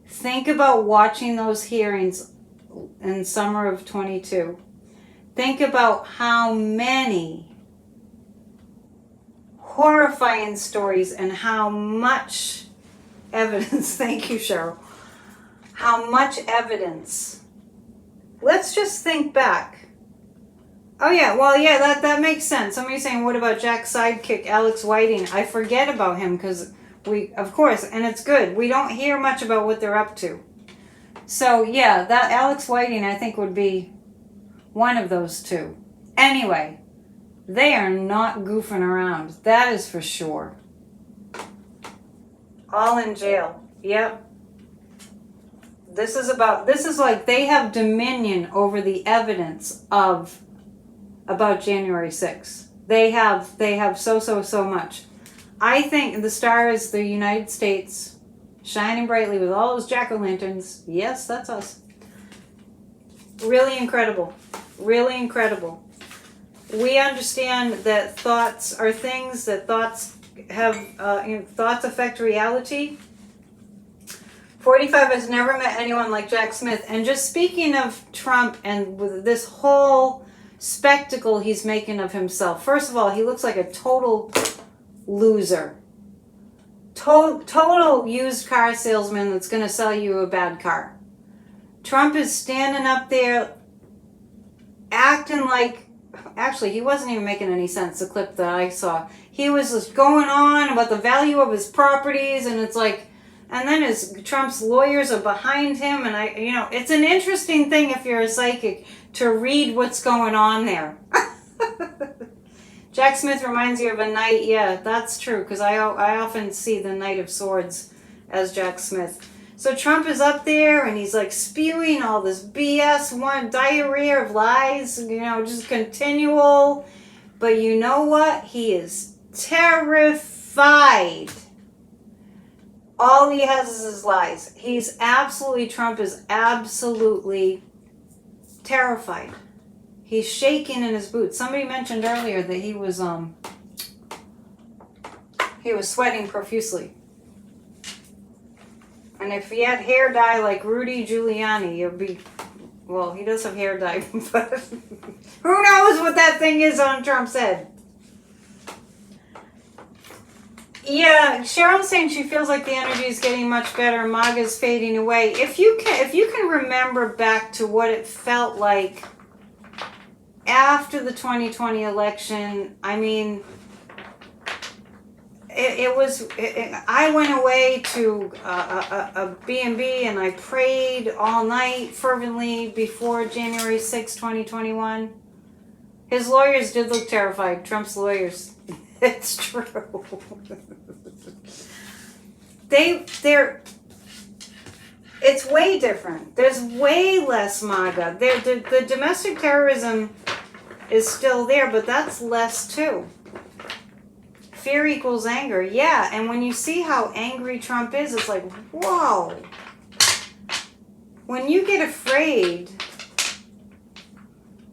Think about watching those hearings in summer of 22. Think about how many horrifying stories and how much evidence, thank you, Cheryl, how much evidence. Let's just think back. Oh yeah, well yeah, that makes sense. Somebody's saying, what about Jack's sidekick, Alex Whiting? I forget about him because we, of course, and it's good. We don't hear much about what they're up to. So yeah, that Alex Whiting I think would be one of those two. Anyway, they are not goofing around. That is for sure. All in jail. Yep. This is like they have dominion over the evidence about January 6th. They have so much. I think the star is the United States shining brightly with all those jack-o'-lanterns. Yes, that's us. Really incredible. Really incredible. We understand that thoughts are things, that thoughts have, thoughts affect reality. 45 has never met anyone like Jack Smith. And just speaking of Trump and with this whole spectacle he's making of himself. First of all, he looks like a total loser. Total used car salesman that's going to sell you a bad car. Trump is standing up there acting like, actually, he wasn't even making any sense, the clip that I saw. He was just going on about the value of his properties, and it's like, and then Trump's lawyers are behind him, and it's an interesting thing if you're a psychic to read what's going on there. Jack Smith reminds you of a knight. Yeah, that's true, because I often see the Knight of Swords as Jack Smith. So Trump is up there, and he's like spewing all this BS, one diarrhea of lies, just continual. But you know what? He is terrified. All he has is his lies. Trump is absolutely terrified. He's shaking in his boots. Somebody mentioned earlier that he was sweating profusely. And if he had hair dye like Rudy Giuliani, it would be, well, he does have hair dye, but who knows what that thing is on Trump's head. Yeah, Cheryl's saying she feels like the energy is getting much better. MAGA's fading away. If you can remember back to what it felt like after the 2020 election, I mean, I went away to a B&B and I prayed all night fervently before January 6, 2021. His lawyers did look terrified. Trump's lawyers. It's true. It's way different. There's way less MAGA. The domestic terrorism is still there, but that's less too. Fear equals anger. Yeah, and when you see how angry Trump is, it's like, whoa. When you get afraid,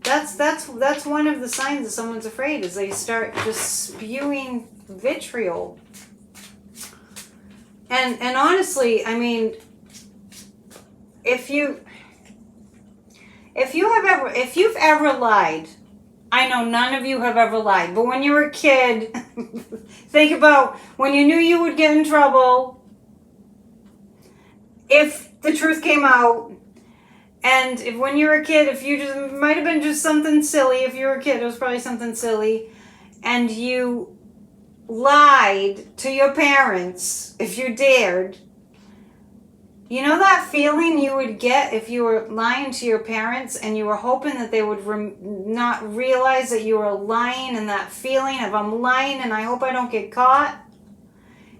that's one of the signs that someone's afraid, is they start just spewing vitriol. And honestly, I mean, if you've ever lied, I know none of you have ever lied, but when you were a kid, think about when you knew you would get in trouble if the truth came out, And if when you were a kid, if you just, might have been just something silly. If you were a kid, it was probably something silly. And you lied to your parents, if you dared. You know that feeling you would get if you were lying to your parents and you were hoping that they would not realize that you were lying, and that feeling of I'm lying and I hope I don't get caught?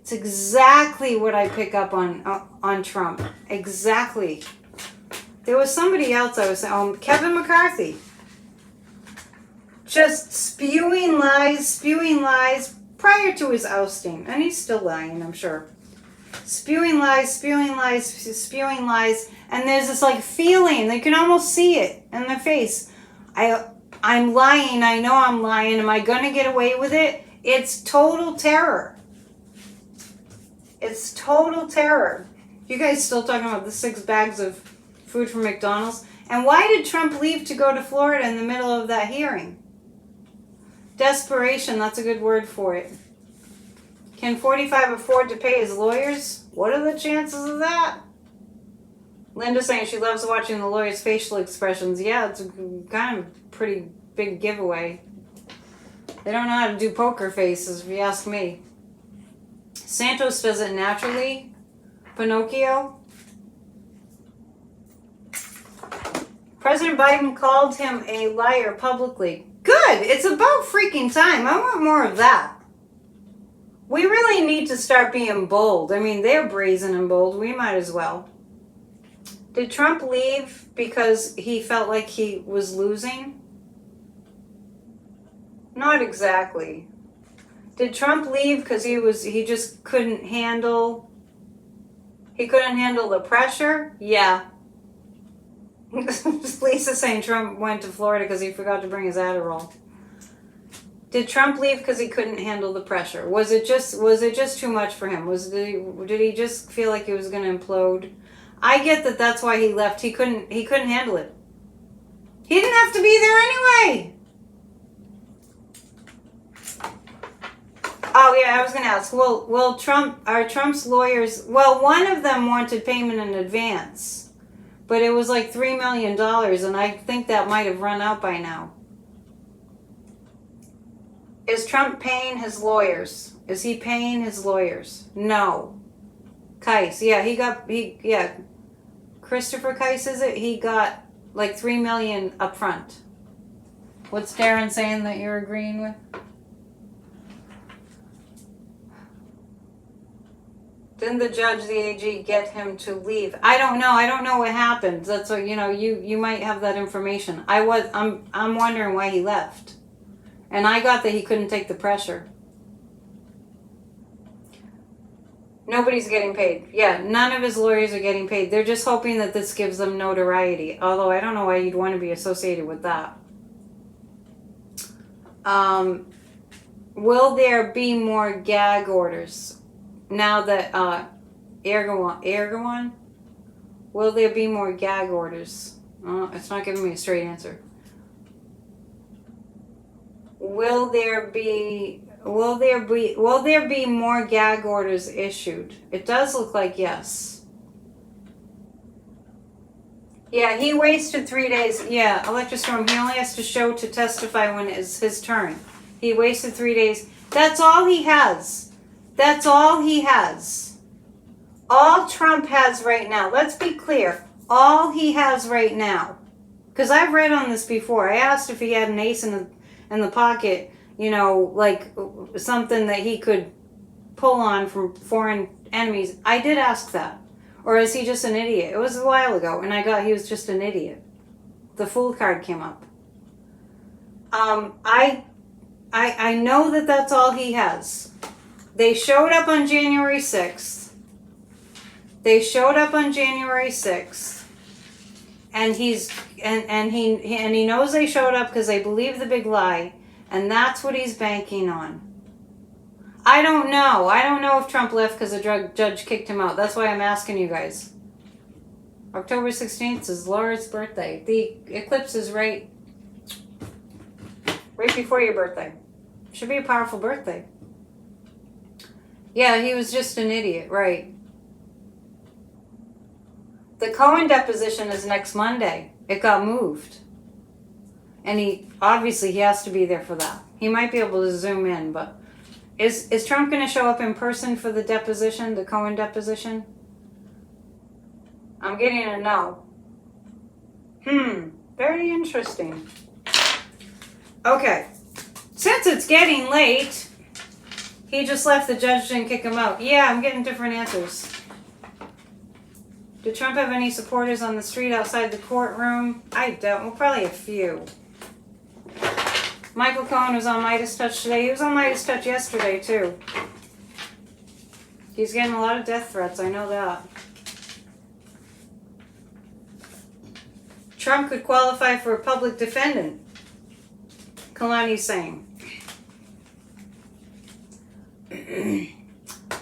It's exactly what I pick up on Trump. Exactly. There was somebody else I was saying, Kevin McCarthy. Just spewing lies prior to his ousting. And he's still lying, I'm sure. Spewing lies. And there's this like feeling, they can almost see it in their face. I'm lying, I know I'm lying. Am I gonna get away with it? It's total terror. It's total terror. You guys still talking about the 6 bags of food from McDonald's? And why did Trump leave to go to Florida in the middle of that hearing? Desperation, that's a good word for it. Can 45 afford to pay his lawyers? What are the chances of that? Linda's saying she loves watching the lawyers' facial expressions. Yeah, it's kind of a pretty big giveaway. They don't know how to do poker faces, if you ask me. Santos does it naturally. Pinocchio. President Biden called him a liar publicly. Good! It's about freaking time. I want more of that. We really need to start being bold. I mean, they're brazen and bold. We might as well. Did Trump leave because he felt like he was losing? Not exactly. Did Trump leave because he just couldn't handle the pressure? Yeah. Lisa's saying Trump went to Florida because he forgot to bring his Adderall. Did Trump leave because he couldn't handle the pressure? Was it just too much for him? Did he just feel like he was going to implode? I get that that's why he left. He couldn't handle it. He didn't have to be there anyway. Oh yeah, I was going to ask. Will Trump's lawyers? Well, one of them wanted payment in advance, but it was like $3 million, and I think that might have run out by now. Is Trump paying his lawyers? Is he paying his lawyers? No. Kais, yeah, Christopher Kais, is it? He got like $3 million up front. What's Darren saying that you're agreeing with? Didn't the judge, the AG, get him to leave? I don't know. I don't know what happened. That's what, you might have that information. I'm wondering why he left. And I got that he couldn't take the pressure. Nobody's getting paid. Yeah, none of his lawyers are getting paid. They're just hoping that this gives them notoriety. Although I don't know why you'd want to be associated with that. Will there be more gag orders now that Erdogan? Will there be more gag orders? It's not giving me a straight answer. Will there be more gag orders issued? It does look like yes. Yeah, he wasted 3 days. Yeah, Electr Storm, he only has to show to testify when it's his turn. He wasted 3 days. That's all he has. That's all he has. All Trump has right now. Let's be clear. All he has right now. Because I've read on this before. I asked if he had an ace in the pocket, like something that he could pull on from foreign enemies. I did ask that. Or is he just an idiot? It was a while ago, and I got he was just an idiot. The fool card came up. I know that that's all he has. They showed up on January 6th. And he knows they showed up because they believe the big lie, and that's what he's banking on. I don't know if Trump left because the judge kicked him out. That's why I'm asking you guys. October 16th is Laura's birthday. The eclipse is right before your birthday. Should be a powerful birthday. Yeah, he was just an idiot, right? The Cohen deposition is next Monday. It got moved. And he has to be there for that. He might be able to zoom in, but is Trump going to show up in person for the deposition, the Cohen deposition? I'm getting a no. Very interesting. Okay. Since it's getting late, he just left, the judge didn't kick him out. Yeah, I'm getting different answers. Did Trump have any supporters on the street outside the courtroom? I don't. Well, probably a few. Michael Cohen was on Midas Touch today. He was on Midas Touch yesterday, too. He's getting a lot of death threats. I know that. Trump could qualify for a public defendant, Kalani's saying.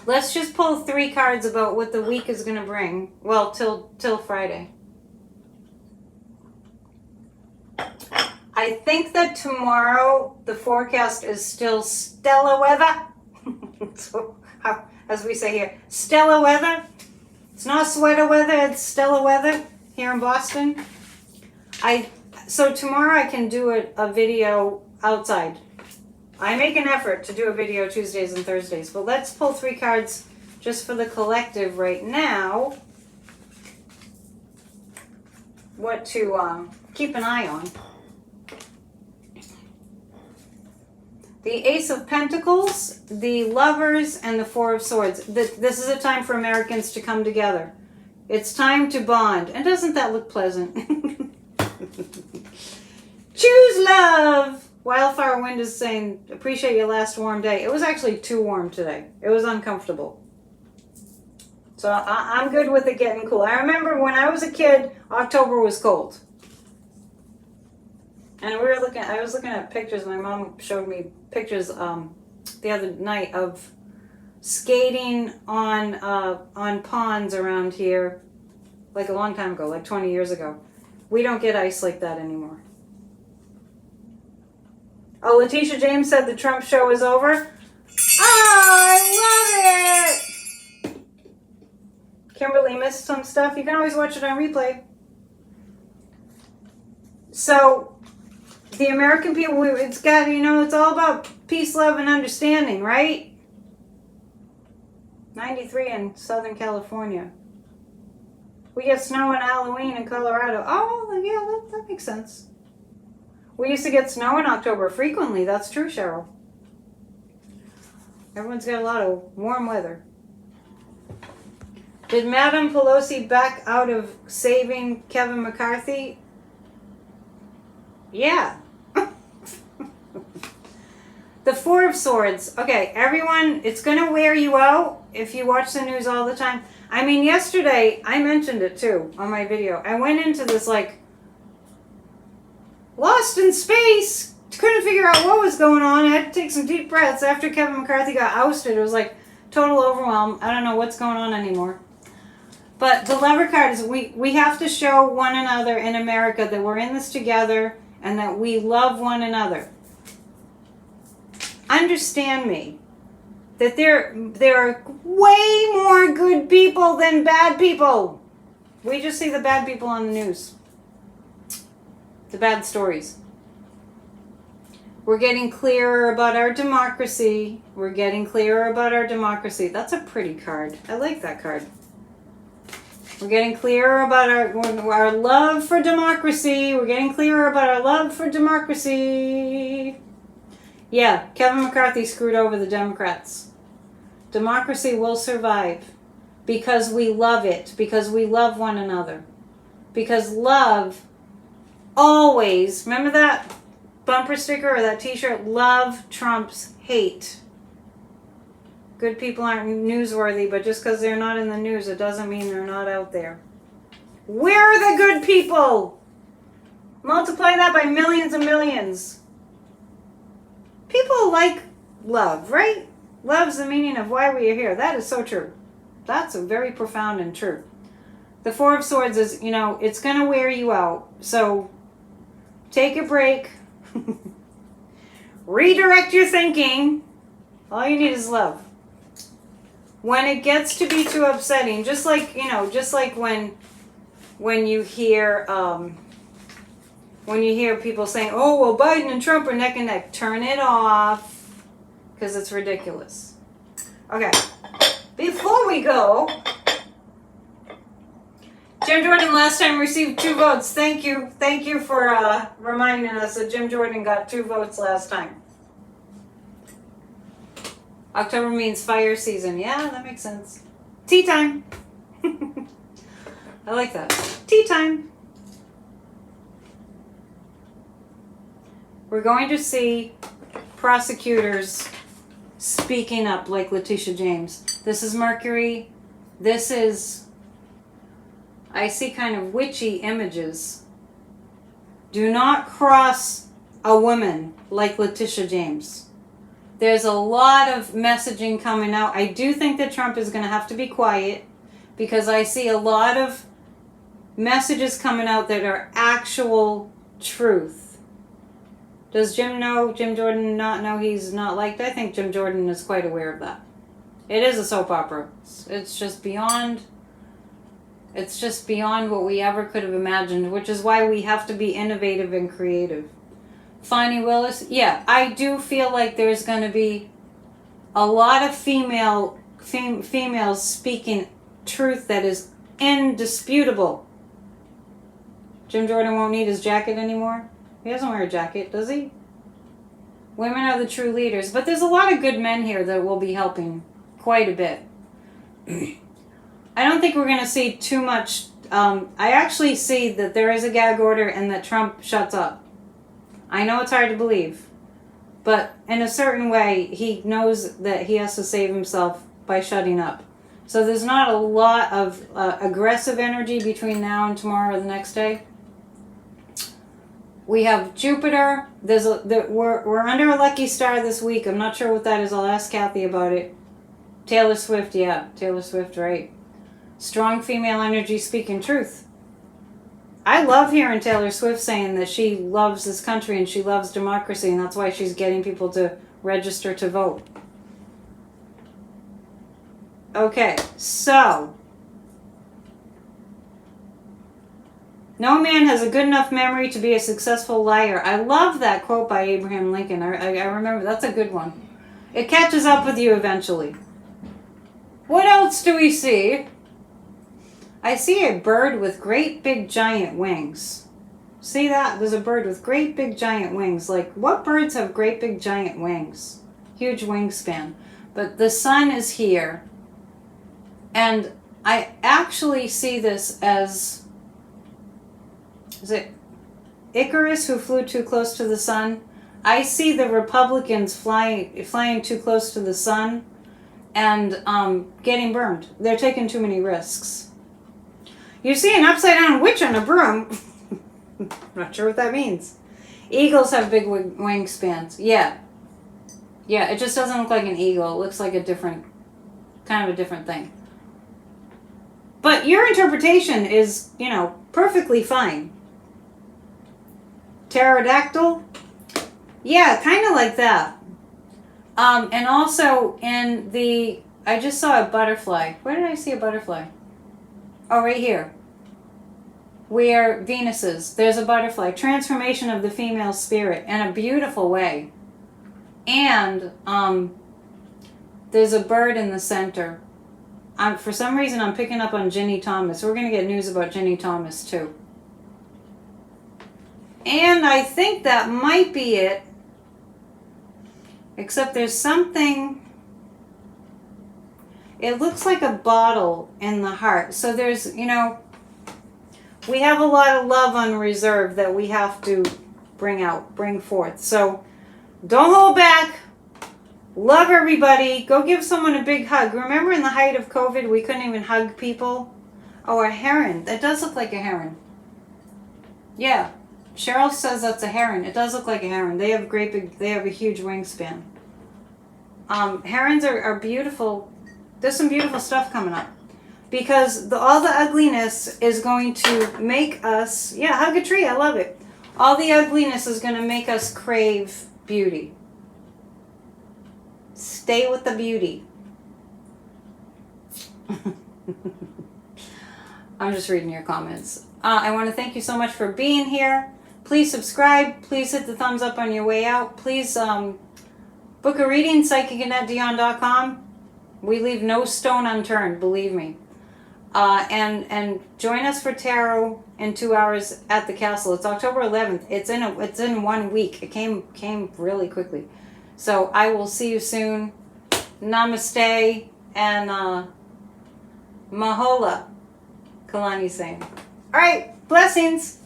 Let's just pull 3 cards about what the week is going to bring. Well, till Friday. I think that tomorrow the forecast is still stellar weather. So, as we say here, stellar weather. It's not sweater weather, it's stellar weather here in Boston. So tomorrow I can do a video outside. I make an effort to do a video Tuesdays and Thursdays, but let's pull 3 cards just for the collective right now. What to keep an eye on. The Ace of Pentacles, the Lovers, and the Four of Swords. This is a time for Americans to come together. It's time to bond. And doesn't that look pleasant? Choose love! Wildfire Wind is saying, appreciate your last warm day. It was actually too warm today. It was uncomfortable. So I'm good with it getting cool. I remember when I was a kid, October was cold. And I was looking at pictures. My mom showed me pictures the other night of skating on ponds around here, like a long time ago, like 20 years ago. We don't get ice like that anymore. Oh, Letitia James said the Trump show is over. Oh, I love it! Kimberly missed some stuff. You can always watch it on replay. So, the American people, it's got, it's all about peace, love, and understanding, right? 93 in Southern California. We get snow on Halloween in Colorado. Oh, yeah, that makes sense. We used to get snow in October frequently. That's true, Cheryl. Everyone's got a lot of warm weather. Did Madam Pelosi back out of saving Kevin McCarthy? Yeah. The Four of Swords. Okay, everyone, it's going to wear you out if you watch the news all the time. I mean, yesterday, I mentioned it too on my video. I went into this lost in space, couldn't figure out what was going on. I had to take some deep breaths after Kevin McCarthy got ousted. It was like total overwhelm. I don't know what's going on anymore. But the Lover card is we have to show one another in America that we're in this together and that we love one another. Understand me, that there are way more good people than bad people. We just see the bad people on the news. The bad stories. We're getting clearer about our democracy. We're getting clearer about our democracy. That's a pretty card. I like that card. We're getting clearer about our love for democracy. We're getting clearer about our love for democracy. Yeah, Kevin McCarthy screwed over the Democrats. Democracy will survive because we love it, because we love one another. Because love always, remember that bumper sticker or that t-shirt? Love trumps hate. Good people aren't newsworthy, but just because they're not in the news, it doesn't mean they're not out there. We're the good people. Multiply that by millions and millions. People like love, right? Love's the meaning of why we are here. That is so true. That's very profound and true. The Four of Swords is, it's going to wear you out. So take a break. Redirect your thinking. All you need is love. When it gets to be too upsetting, just like when when you hear people saying, "Oh, well, Biden and Trump are neck and neck." Turn it off, because it's ridiculous. Okay, before we go, Jim Jordan last time received 2 votes. Thank you for reminding us that Jim Jordan got 2 votes last time. October means fire season. Yeah, that makes sense. Tea time. I like that. Tea time. We're going to see prosecutors speaking up like Letitia James. This is Mercury. This is, I see kind of witchy images. Do not cross a woman like Letitia James. There's a lot of messaging coming out. I do think that Trump is going to have to be quiet, because I see a lot of messages coming out that are actual truth. Does Jim Jordan not know he's not liked? I think Jim Jordan is quite aware of that. It is a soap opera. It's just beyond what we ever could have imagined, which is why we have to be innovative and creative. Fani Willis, yeah, I do feel like there's going to be a lot of females speaking truth that is indisputable. Jim Jordan won't need his jacket anymore. He doesn't wear a jacket, does he? Women are the true leaders. But there's a lot of good men here that will be helping quite a bit. I don't think we're going to see too much. I actually see that there is a gag order and that Trump shuts up. I know it's hard to believe, but in a certain way, he knows that he has to save himself by shutting up. So there's not a lot of aggressive energy between now and tomorrow or the next day. We have Jupiter. We're under a lucky star this week. I'm not sure what that is. I'll ask Kathy about it. Taylor Swift, yeah. Taylor Swift, right. Strong female energy speaking truth. I love hearing Taylor Swift saying that she loves this country and she loves democracy, and that's why she's getting people to register to vote. Okay, so no man has a good enough memory to be a successful liar. I love that quote by Abraham Lincoln. I remember, that's a good one. It catches up with you eventually. What else do we see? I see a bird with great big giant wings. See that? There's a bird with great big giant wings. Like, what birds have great big giant wings? Huge wingspan. But the sun is here. And I actually see this as, is it Icarus who flew too close to the sun? I see the Republicans flying too close to the sun and getting burned. They're taking too many risks. You see an upside down witch on a broom. I'm not sure what that means. Eagles have big wingspans. Yeah. Yeah, it just doesn't look like an eagle. It looks like a different thing. But your interpretation is, perfectly fine. Pterodactyl? Yeah, kind of like that. And also I just saw a butterfly. Where did I see a butterfly? Oh, right here. Where Venus is. There's a butterfly. Transformation of the female spirit in a beautiful way. And there's a bird in the center. For some reason, I'm picking up on Ginny Thomas. We're going to get news about Ginny Thomas, too. And I think that might be it. Except there's something... It looks like a bottle in the heart. So there's, we have a lot of love on reserve that we have to bring forth. So don't hold back. Love everybody. Go give someone a big hug. Remember in the height of COVID, we couldn't even hug people? Oh, a heron. That does look like a heron. Yeah. Cheryl says that's a heron. It does look like a heron. They have a huge wingspan. Herons are beautiful. There's some beautiful stuff coming up. Because all the ugliness is going to make us... Yeah, hug a tree. I love it. All the ugliness is going to make us crave beauty. Stay with the beauty. I'm just reading your comments. I want to thank you so much for being here. Please subscribe. Please hit the thumbs up on your way out. Please book a reading, psychic@AnnetteDion.com. We leave no stone unturned, believe me. And join us for tarot in 2 hours at the castle. It's October 11th. It's in 1 week. It came really quickly. So I will see you soon. Namaste and Mahola, Kalani saying. All right, blessings.